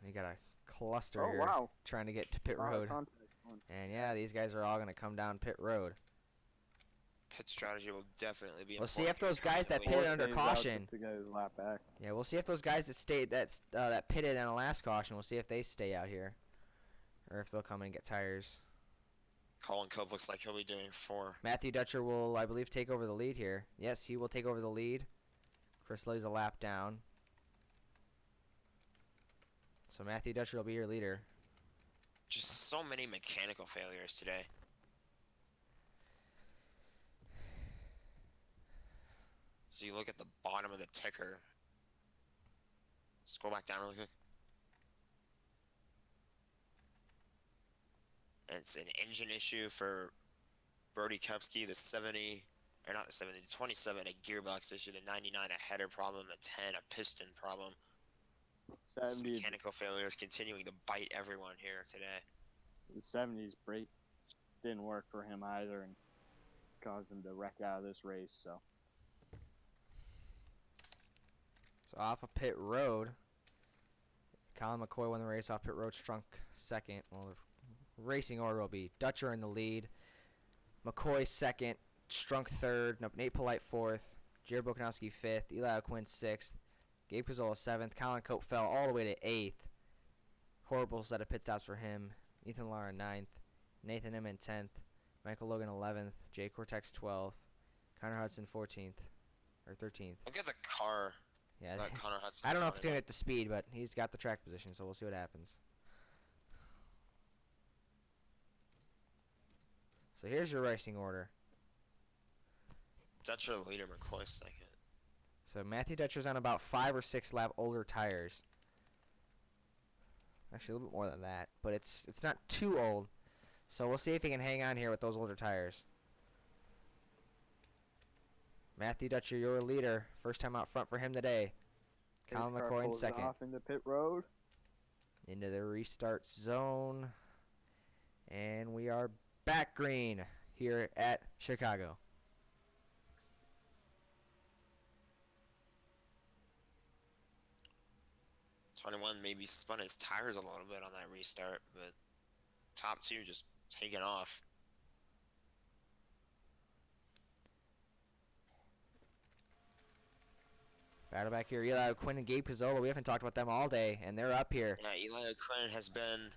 You got a cluster Oh, here wow. trying to get to pit Lot of road. contact going. And yeah, these guys are all going to come down pit road. Pit strategy will definitely be We'll see important if those guys that for the lead. pitted under Stays out caution. just to get his lap back. Yeah, we'll see if those guys that stayed that pitted on the last caution. We'll see if they stay out here, or if they'll come and get tires. Colin Cope looks like he'll be doing 4. Matthew Dutcher will, I believe, take over the lead here. Yes, he will take over the lead. Chris Lilly's a lap down. So Matthew Dutcher will be your leader. Just so many mechanical failures today. So you look at the bottom of the ticker. Scroll back down really quick. And it's an engine issue for Brody Kupski, the 70, or not the 70, the 27, a gearbox issue, the 99, a header problem, the 10, a piston problem. Just 70, mechanical failures continuing to bite everyone here today. the 70s brake didn't work for him either, and caused him to wreck out of this race. So So off of pit road, Colin McCoy won the race off pit road, Strunk second. Well, the racing order will be Dutcher in the lead, McCoy second, Strunk third, Nate Polite fourth, Jared Bokanowski fifth, Eli O'Quinn sixth, Gabe Pizzola seventh, Colin Cope fell all the way to eighth. Horrible set of pit stops for him. Ethan Lara ninth, Nathan Inman 10th, Michael Logan 11th, Jay Cortex 12th, Connor Hudson 14th, or 13th. Look at the car Yeah, that Connor Hudson I don't is know if it's running going to get to speed, but he's got the track position, so we'll see what happens. So here's your racing order. on. Dutcher leader, McCoy second. So Matthew Dutcher's on about 5 or 6 lap older tires. Actually, a little bit more than that, but it's not too old. So we'll see if he can hang on here with those older tires. Matthew Dutcher, your leader. First time out front for him today. Colin Pace car McCoy in pulls second. off into pit road. Into the restart zone. And we are back green here at Chicago. '21 maybe spun his tires a little bit on that restart, but top 2 just taking off. Battle back here. Eli Quinn and Gabe Pizzola. We haven't talked about them all day, and they're up here. Yeah, Eli O'Quinn has been.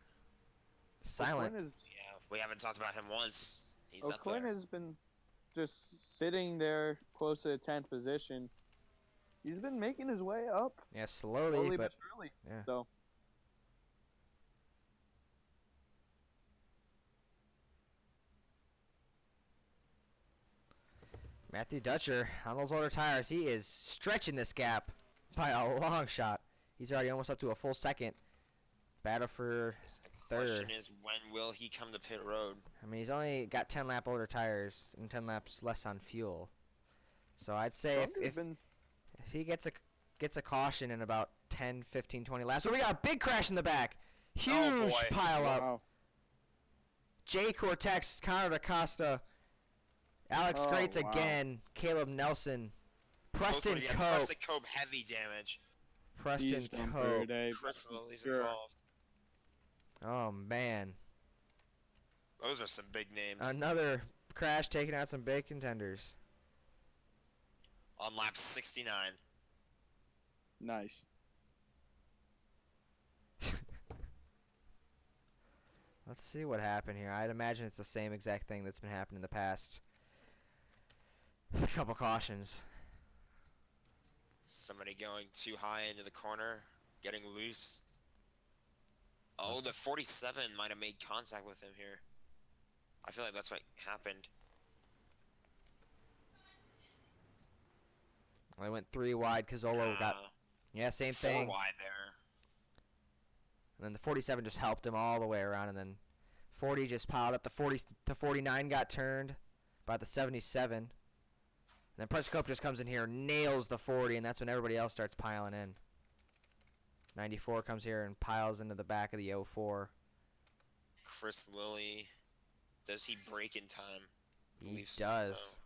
Silent. O'Quinn, Yeah, we haven't talked about him once. He's up O'Quinn there. has been just sitting there close to the 10th position. He's been making his way up Yeah, slowly, slowly but but surely. yeah. So Matthew Dutcher on those older tires. He is stretching this gap by a long shot. He's already almost up to a full second. Battle for The third. question is, when will he come to pit road? I mean, he's only got 10 lap older tires and 10 laps less on fuel. So I'd say Strunk has if been he gets a caution in about 10, 15, 20 laps. So we got a big crash in the back. Huge Oh, boy. pile up. wow. Jay Cortex, Connor DaCosta, Alex Oh, Greats wow. again, Caleb Nelson, Preston Close one, yeah, Cope. Preston Cope, heavy damage. Preston He's done for Cope. today. Chris Lilly's Sure. involved. Oh man, Those are some big names. another crash, taking out some big contenders. On lap 69. Nice. Let's see what happened here. I'd imagine it's the same exact thing that's been happening in the past. A couple cautions. Somebody going too high into the corner, getting loose. Oh, the 47 might have made contact with him here. I feel like that's what happened. I went 3 wide. Cazolo got, yeah, same 4 thing. wide there. And then the 47 just helped him all the way around, and then 40 just piled up. The 49 got turned by the 77. And then Prescope just comes in here, nails the 40, and that's when everybody else starts piling in. 94 comes here and piles into the back of the 04. Chris Lilly, does he break in time? He Believe does. so.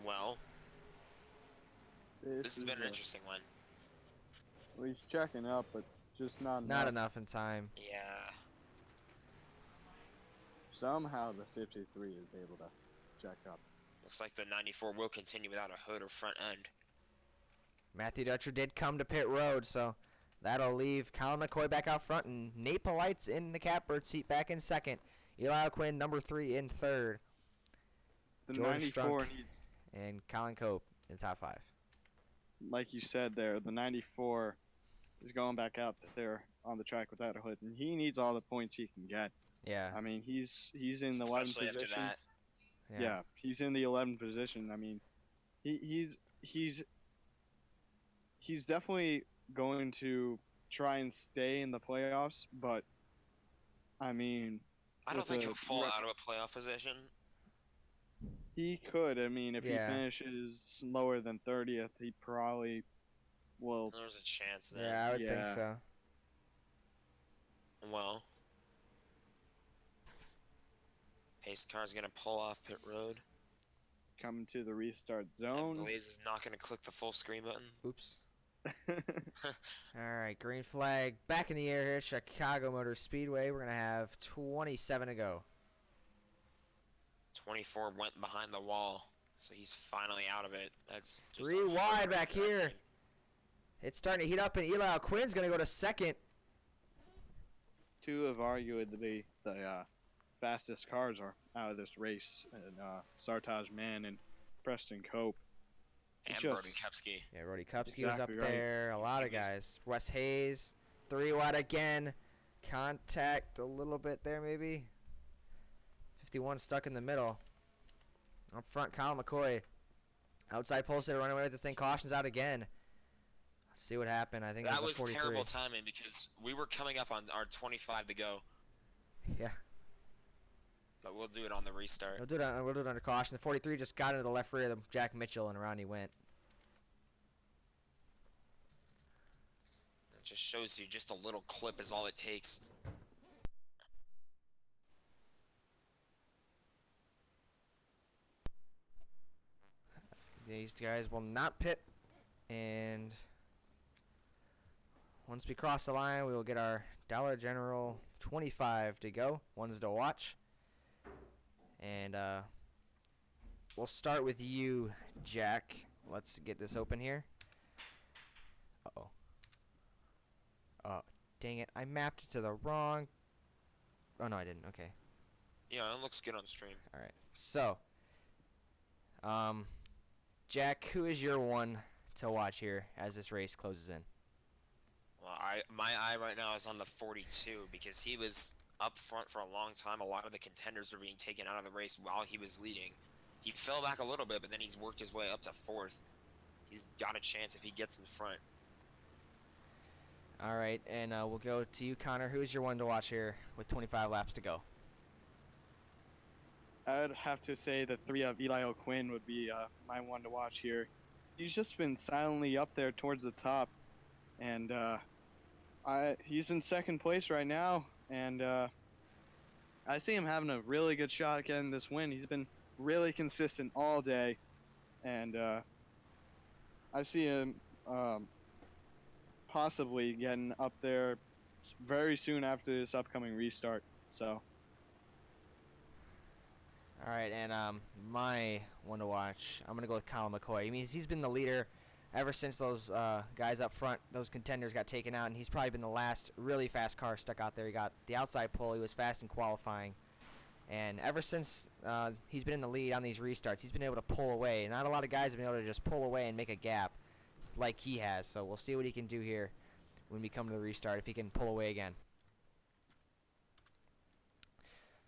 Well, this has been an interesting one. Well, he's checking up, but just not Not enough. enough in time. Yeah. Somehow the 53 is able to check up. Looks like the 94 will continue without a hood or front end. Matthew Dutcher did come to pit road, so that'll leave Colin McCoy back out front, and Nate Polite's in the catbird seat back in second. Eli Quinn, number 3, in third. The Jordan 94 Strunk. needs, And Colin Cope in top 5. like you said there, the 94 is going back out there on the track without a hood, and he needs all the points he can get. Yeah. I mean, he's in the 11th Especially after position. that. Yeah, he's in the 11th position. I mean, he's definitely going to try and stay in the playoffs, but I mean, I don't with think a he'll fall rep- out of a playoff position. he could. I mean, if Yeah. he finishes lower than 30th, he probably will. There's a chance then. Yeah, I would think Yeah. so. Well, pace car's gonna pull off pit road. Come to the restart And zone. Blaze is not gonna click the full screen button. Oops. All right, green flag back in the air here at Chicago Motor Speedway. We're going to have 27 to go. 24 went behind the wall, so he's finally out of it. That's just 3 a wide heartbreaker back for that here. team. It's starting to heat up, and Eli Quinn's going to go to second. Two of arguably the fastest cars are out of this race, and Sartaj Mann and Preston Cope. And Just- Brody Kepsky. Yeah, Brody Kupski was up Exactly right. there. A lot of He was- guys. Wes Hayes, 3 wide again. Contact a little bit there, maybe. 51 stuck in the middle. Up front, Colin McCoy. Outside pole sitter running away with this thing. Cautions out again. Let's see what happened. I think That it was was a 43. terrible timing because we were coming up on our 25 to go, Yeah, but we'll do it on the restart. we'll do it under caution. The 43 just got into the left rear of the Jack Mitchell, and around he went. It just shows you just a little clip is all it takes. These guys will not pit, and once we cross the line, we will get our Dollar General 25 to go. Ones to watch. And we'll start with you, Jack. Let's get this open here. Uh-oh. Oh, dang it. I mapped it to the wrong... Oh, no, I didn't. Okay. Yeah, it looks good on stream. All right. So, Jack, who is your one to watch here as this race closes in? Well, my eye right now is on the 42 because he was up front for a long time. A lot of the contenders were being taken out of the race while he was leading. He fell back a little bit, but then he's worked his way up to 4th. He's got a chance if he gets in front. All right, and we'll go to you, Connor. Who's your one to watch here with 25 laps to go? I'd have to say the 3 of Eli O'Quinn would be my one to watch here. He's just been silently up there towards the top, and he's in second place right now, and I see him having a really good shot at getting this win. He's been really consistent all day, and I see him possibly getting up there very soon after this upcoming restart. So All right, and my one to watch, I'm gonna go with Colin McCoy. I mean, he's been the leader ever since those guys up front, those contenders, got taken out, and he's probably been the last really fast car stuck out there. He got the outside pull. He was fast in qualifying, and ever since he's been in the lead on these restarts, he's been able to pull away. Not a lot of guys have been able to just pull away and make a gap like he has. So we'll see what he can do here when we come to the restart, if he can pull away again.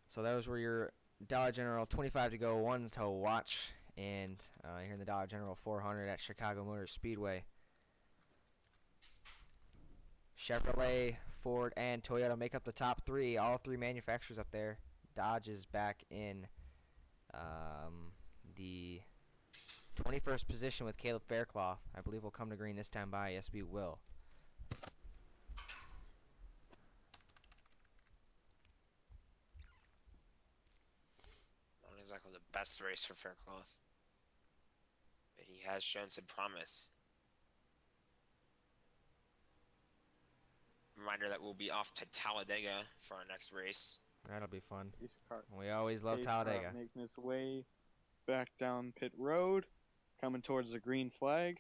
So those were your Dollar General 25 to go, 1 to watch, and here in the Dollar General 400 at Chicago Motor Speedway. Chevrolet, Ford, and Toyota make up the top three. All three manufacturers up there. Dodge is back in the 21st position with Caleb Faircloth. I believe we'll come to green this time by. Yes, we will. Not exactly the best race for Faircloth, but he has shown some promise. Reminder that we'll be off to Talladega for our next race. That'll be fun. Pace car, We always love pace car Talladega. making its way. back down pit road, coming towards the green flag.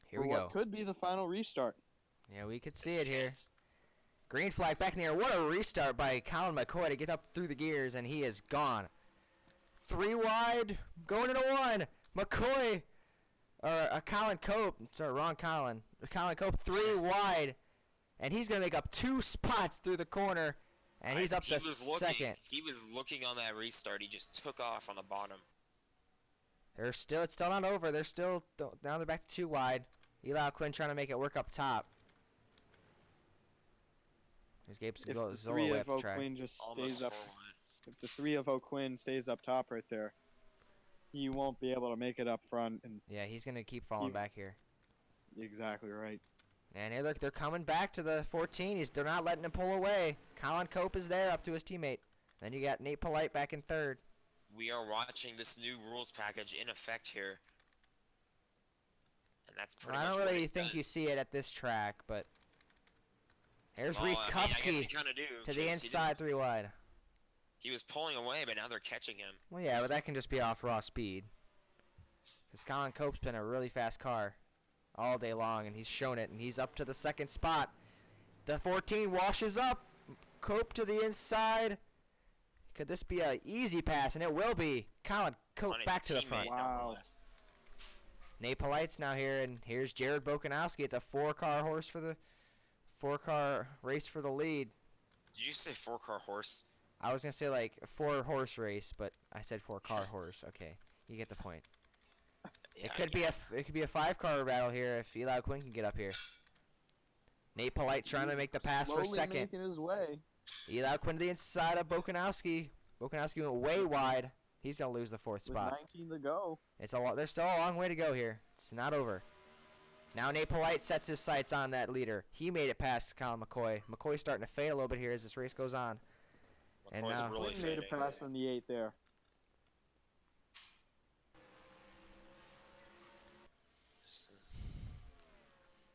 Here for we go. what could be the final restart. Yeah, we could see it here. Green flag back in the air. What a restart by Colin McCoy to get up through the gears, and he is gone. 3 wide, going into 1. McCoy, or Colin Cope. Sorry, wrong Colin. Colin Cope 3 wide, and he's going to make up 2 spots through the corner, and he's up to second. He was looking on that restart. He just took off on the bottom. It's still not over. Now they're back to 2 wide. Eli Quinn trying to make it work up top. Here's Gabe If the Zola three way of up the track. O'Quinn just Almost stays up, 4-1. if the 3 of O'Quinn stays up top right there, he won't be able to make it up front. And Yeah, he's going to keep falling back here. exactly right. And here, look, they're coming back to the 14. They're not letting him pull away. Colin Cope is there up to his teammate. Then you got Nate Polite back in third. We are watching this new rules package in effect here. And that's pretty I much don't what really it think does. you see it at this track, but here's Well, Reese I mean, I guess you Kupski kind of do. to the 'cause inside 3 wide. He was pulling away, but now they're catching him. Well, yeah, but that can just be off raw speed. Because Colin Cope's been a really fast car all day long, and he's shown it, and he's up to the second spot. The 14 washes up. Cope to the inside. Could this be an easy pass? And it will be. Colin Cope On his back to the teammate, front. Wow. nonetheless. Nate Polite's now here, and here's Jared Bokanowski. It's a 4-car horse for the 4-car race for the lead. Did you say 4-car horse? I was gonna say like a 4-horse race, but I said 4-car horse. Okay, you get the point. Yeah, It could be a 5-car battle here if Eli Quinn can get up here. Nate Polite trying to make the pass for Slowly second. making his way. Eli Quinn to the inside of Bokanowski. Bokanowski went way wide. He's gonna lose the 4th With spot. 19 to go. There's still a long way to go here. It's not over. Now Nate Polite sets his sights on that leader. He made it past Colin McCoy. McCoy's starting to fade a little bit here as this race goes on. And McCoy's now- really Quinn made a fading. pass on the 8 there.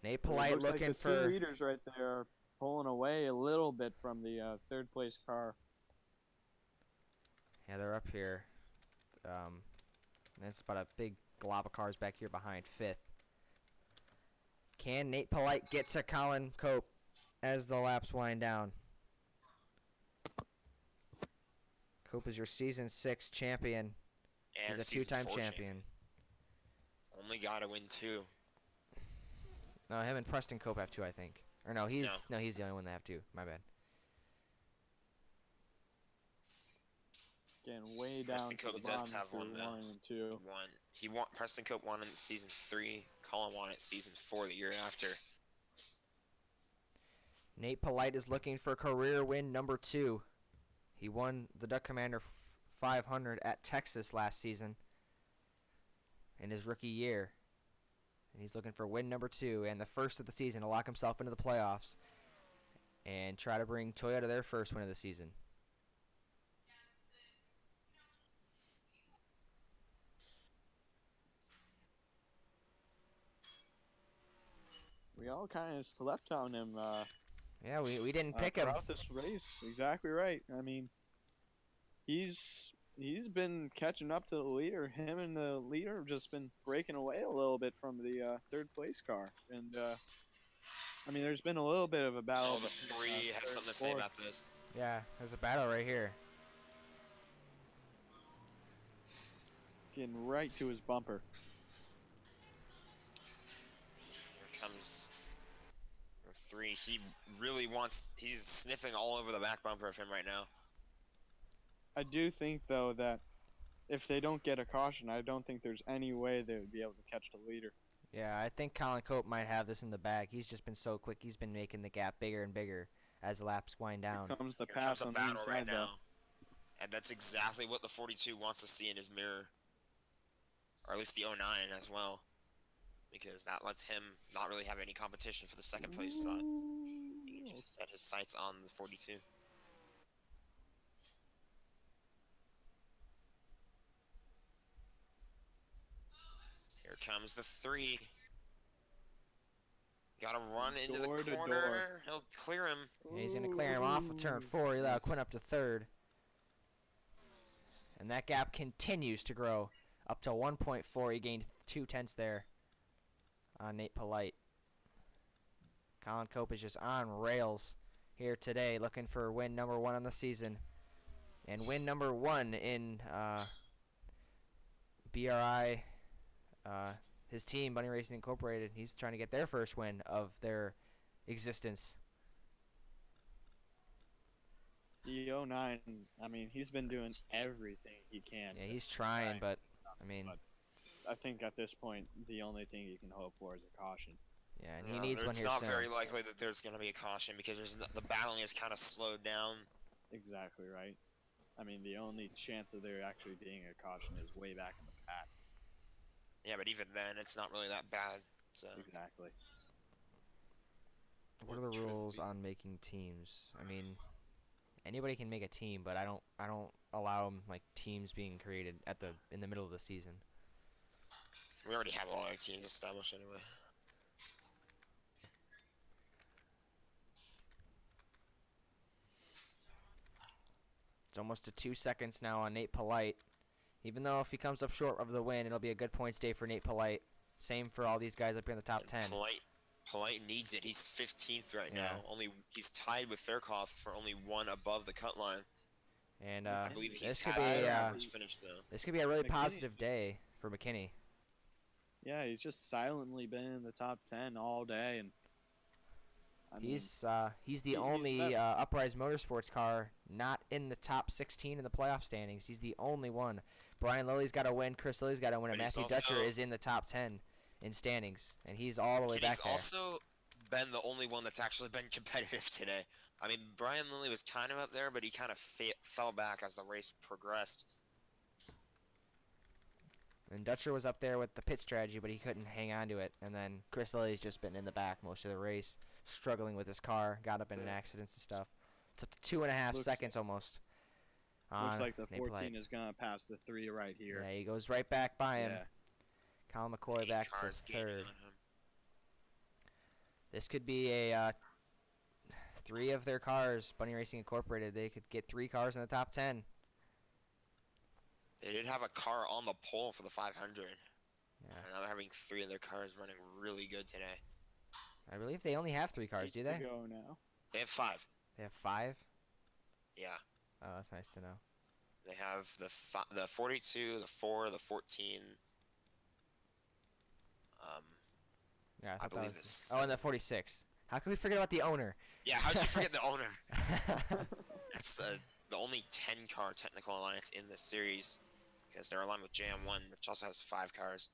Nate It Polite looks looking like the for. 2 leaders right there, pulling away a little bit from the 3rd place car. Yeah, they're up here. That's about a big glob of cars back here behind 5th. Can Nate Polite get to Colin Cope as the laps wind down? Cope is your season 6 champion. And He's a season 2-time 4 champion. Only got to win 2. No, him and Preston Cope have 2, I think. Or no, he's the only one that have 2. My bad. Getting way down Preston to Cope the does bottom have for one, though. 1 and 2. He won. Preston Cope won in season 3. Colin won it season 4 the year after. Nate Polite is looking for career win number 2. He won the Duck Commander 500 at Texas last season in his rookie year. And he's looking for win number 2 and the first of the season to lock himself into the playoffs and try to bring Toyota their first win of the season. We all kind of slept on him Yeah, we didn't pick him. throughout this race. Exactly right. I mean, he's been catching up to the leader. Him and the leader have just been breaking away a little bit from the third place car. And I mean, there's been a little bit of a battle. Oh, the between, 3 has third something and to say fourth. about this. Yeah, there's a battle right here. Getting right to his bumper. Here comes the 3. He really wants. He's sniffing all over the back bumper of him right now. I do think though that if they don't get a caution, I don't think there's any way they would be able to catch the leader. Yeah, I think Colin Cope might have this in the bag. He's just been so quick. He's been making the gap bigger and bigger as the laps wind down. Here comes the Here comes pass a on the battle inside right though. now. And that's exactly what the 42 wants to see in his mirror. Or at least the 09 as well. Because that lets him not really have any competition for the second place spot. He can just set his sights on the 42. Here comes the 3. Gotta run into Door the to corner. door. He'll clear him. Yeah, he's going to clear him off of turn 4. He allowed Quinn up to third. And that gap continues to grow up to 1.4. He gained 0.2 there on Nate Polite. Colin Cope is just on rails here today, looking for win number 1 on the season. And win number 1 in BRI, his team, Bunny Racing Incorporated. He's trying to get their first win of their existence. The 09, I mean, he's been doing everything he can. Yeah, to he's trying, try. but, I mean, But I think at this point, the only thing you can hope for is a caution. yeah, and he needs one It's here not soon. very likely that there's going to be a caution because the battling is kind of slowed down. Exactly right. I mean, the only chance of there actually being a caution is way back in the pack. Yeah, but even then, it's not really that bad. So Exactly. What are the rules on making teams? I mean, anybody can make a team, but I don't allow like teams being created in the middle of the season. we already have all our teams established anyway. It's almost to 2 seconds now on Nate Polite. Even though if he comes up short of the win, it'll be a good points day for Nate Polite. Same for all these guys up here in the top 10. Polite needs it. He's 15th right Yeah. now. He's tied with Faircloth for only 1 above the cut line. And I believe he's this could had be an a average finish though. really McKinney. positive day for McKinney. Yeah, he's just silently been in the top 10 all day, and I mean, He's the he's only better. Uprise Motorsports car not in the top 16 in the playoff standings. He's the only one. Brian Lilly's got to win. Chris Lilly's got to win. And But he's Matthew Dutcher also- is in the top 10 in standings, and he's all the way He's back there. also been the only one that's actually been competitive today. I mean, Brian Lilly was kind of up there, but he kind of fell back as the race progressed. And Dutcher was up there with the pit strategy, but he couldn't hang on to it. And then Chris Lilly's just been in the back most of the race, struggling with his car, got up in accidents and stuff. It's up to 2.5 Looks- seconds almost. looks like the Nate Polite. 14 is gonna pass the 3 right here. Yeah, he goes right back by him. Yeah. Colin McCoy 8 back to cars gaining third. on him. This could be a 3 of their cars, Bunny Racing Incorporated. They could get 3 cars in the top 10. They did have a car on the pole for the 500. Yeah. And now they're having 3 of their cars running really good today. I believe they only have 3 cars, 8 do to they? go now. They have 5. They have 5? Yeah. Oh, that's nice to know. They have the 42, the 4, the 14. Yeah, I thought that believe was. it's Oh, and the 46. How can we forget about the owner? Yeah, how'd you forget the owner? That's the only 10-car technical alliance in this series, because they're aligned with JM1, which also has 5 cars.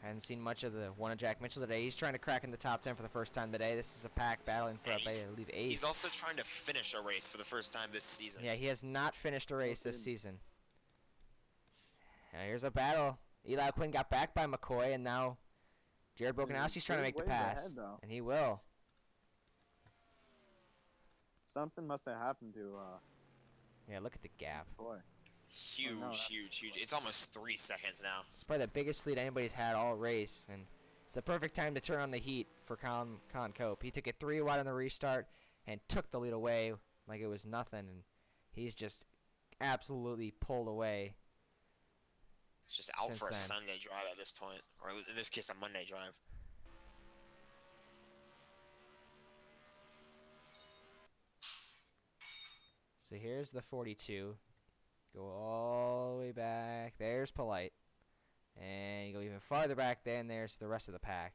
Hadn't seen much of the one of Jack Mitchell today. He's trying to crack in the top 10 for the first time today. This is a pack battling for And I believe 8th. He's also trying to finish a race for the first time this season. Yeah, he has not finished a race this didn't. season. Here's a battle. Eli Quinn got back by McCoy, and now Jared Broganowski's trying to make the Ways ahead, pass. though. And he will. Something must have happened to Yeah, look at the gap. boy. Huge, Oh, no, that- huge, huge. It's almost 3 seconds now. It's probably the biggest lead anybody's had all race, and It's the perfect time to turn on the heat for Colin Cope. He took it 3 wide on the restart and took the lead away like it was nothing, and he's just absolutely pulled away. It's just out Since for a then. Sunday drive at this point, or in this case, a Monday drive. So here's the 42. Go all the way back. There's Polite. And you go even farther back, then there's the rest of the pack.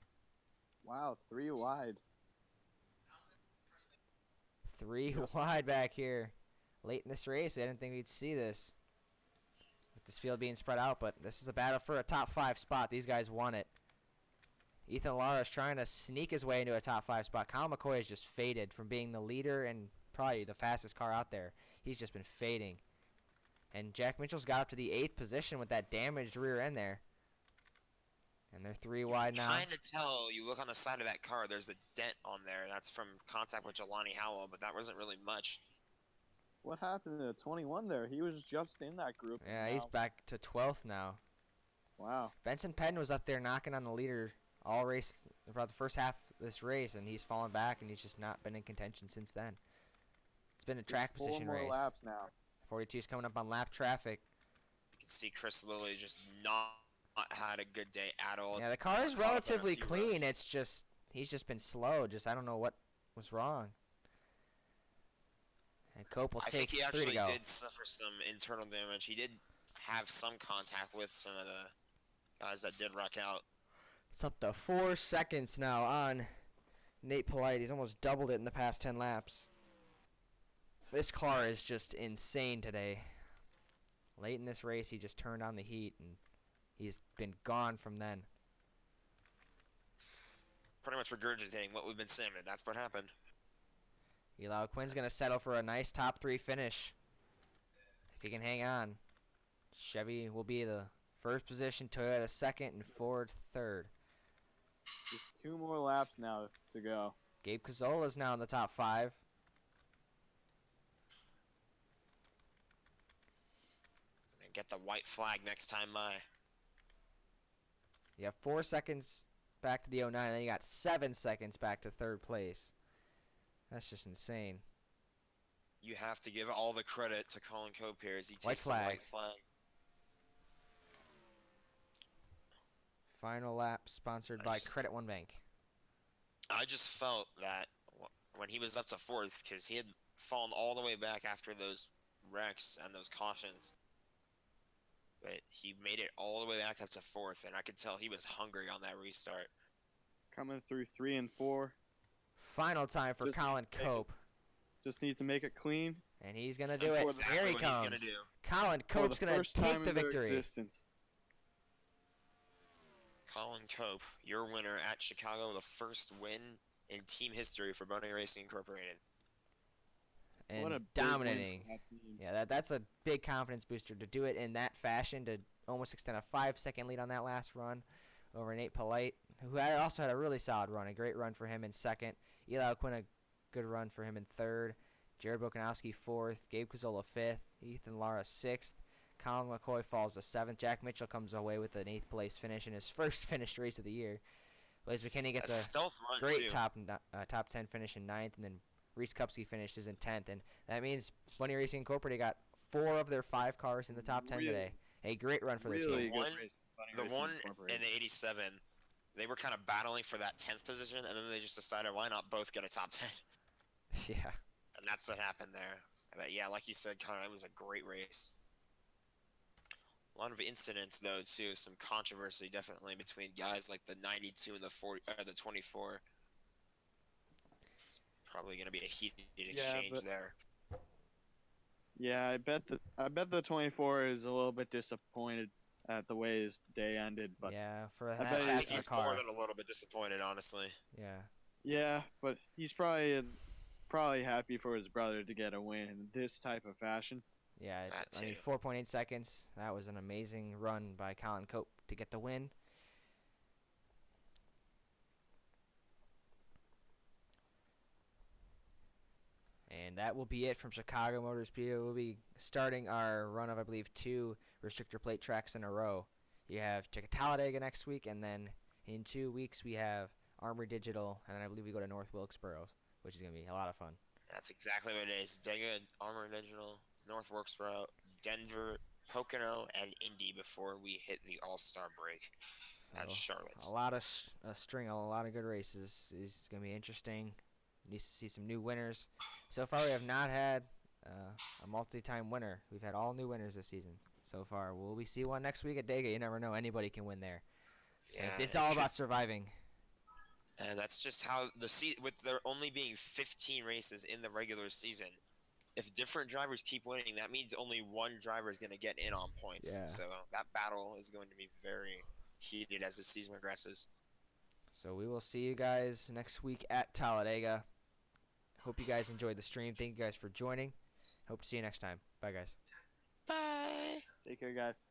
Wow, 3 wide. 3 wide back here. Late in this race, I didn't think we'd see this. With this field being spread out, but this is a battle for a top 5 spot. These guys won it. Ethan Lara is trying to sneak his way into a top 5 spot. Kyle McCoy has just faded from being the leader and probably the fastest car out there. He's just been fading. And Jack Mitchell's got up to the 8th position with that damaged rear end there. And they're 3 wide now. Trying to tell, you look on the side of that car, there's a dent on there. That's from contact with Jelani Howell, but that wasn't really much. What happened to 21 there? He was just in that group. Yeah, and he's now- back to 12th now. Wow. Benson Penn was up there knocking on the leader all race, about the first half of this race, and he's fallen back, and he's just not been in contention since then. It's been a track Just 4 position more race. laps now. 42's coming up on lap traffic. You can see Chris Lilly just not had a good day at all. Yeah, the car is Caught up on a relatively few clean. rows. It's just, he's just been slow. Just, I don't know what was wrong. And Cope will I take think he 3 actually to go. did suffer some internal damage. He did have some contact with some of the guys that did wreck out. It's up to 4 seconds now on Nate Polite. He's almost doubled it in the past 10 laps. This car is just insane today. Late in this race, he just turned on the heat, and he's been gone from then. Pretty much regurgitating what we've been saying, and that's what happened. Eli Quinn's going to settle for a nice top 3 finish. If he can hang on. Chevy will be the first position, Toyota second, and Ford third. Just 2 more laps now to go. Gabe Cazola is now in the top 5. And get the white flag next time by. You have 4 seconds back to the 09, then you got 7 seconds back to third place. That's just insane. You have to give all the credit to Colin Cope here as he White takes flag. the white flag. Final lap sponsored by Credit One Bank. I just felt that when he was up to 4th, because he had fallen all the way back after those wrecks and those cautions, but he made it all the way back up to 4th, and I could tell he was hungry on that restart. Coming through 3 and 4. Final time for Just Colin make it Cope. Just needs to make it clean. And he's going to do That's it. exactly Here he what he's comes. gonna do. Colin For Cope's the going to first time take in the their victory. existence. Colin Cope, your winner at Chicago, the first win in team history for Bunny Racing Incorporated. And What a big win for dominating. that team. Yeah, that's a big confidence booster to do it in that fashion, to almost extend a 5-second lead on that last run over Nate Polite, who also had a really solid run, a great run for him in second. Eli Quinn, a good run for him in third. Jared Bokanowski 4th. Gabe Cazola 5th. Ethan Lara 6th. Colin McCoy falls to 7th. Jack Mitchell comes away with an 8th place finish in his first finished race of the year. Blaze McKinney gets A a stealth run great too. top 10 finish in 9th, and then Reese Kupski finished in 10th, and that means Bunny Racing Incorporated got 4 of their 5 cars in the top 10 Really- today. A great run for the Really team. good One- race for Bunny The Racing one Incorporated. in the 87, they were kind of battling for that 10th position, and then they just decided, why not both get a top 10? Yeah. And that's what happened there. But yeah, like you said, Connor, it was a great race. A lot of incidents, though, too. Some controversy, definitely, between guys like the 92 and the 24. It's probably going to be a heated exchange but- there. Yeah, I bet the 24 is a little bit disappointed at the way his day ended, but Yeah, for bet that I he's think fast of a he's more car. than a little bit disappointed, honestly. Yeah. yeah, but he's probably happy for his brother to get a win in this type of fashion. Yeah, That I mean, too. 4.8 seconds. That was an amazing run by Colin Cope to get the win. And that will be it from Chicago Motor Speedway. We'll be starting our run of, I believe, 2 restrictor plate tracks in a row. You have Talladega next week, and then In 2 weeks, we have Armory Digital, and then I believe we go to North Wilkesboro, which is going to be a lot of fun. That's exactly what it is. Dega, Armor Digital, North Wilkesboro, Denver, Pocono, and Indy before we hit the All-Star break at So Charlotte. a lot of a string, a lot of good races. It's going to be interesting. Need to see some new winners. So far, we have not had a multi-time winner. We've had all new winners this season so far. Will we see one next week at Dega? You never know. Anybody can win there. Yeah, It's all about surviving. And that's just how with there only being 15 races in the regular season. If different drivers keep winning, that means only one driver is going to get in on points. Yeah. So that battle is going to be very heated as the season progresses. So we will see you guys next week at Talladega. Hope you guys enjoyed the stream. Thank you guys for joining. Hope to see you next time. Bye, guys. Bye. Take care, guys.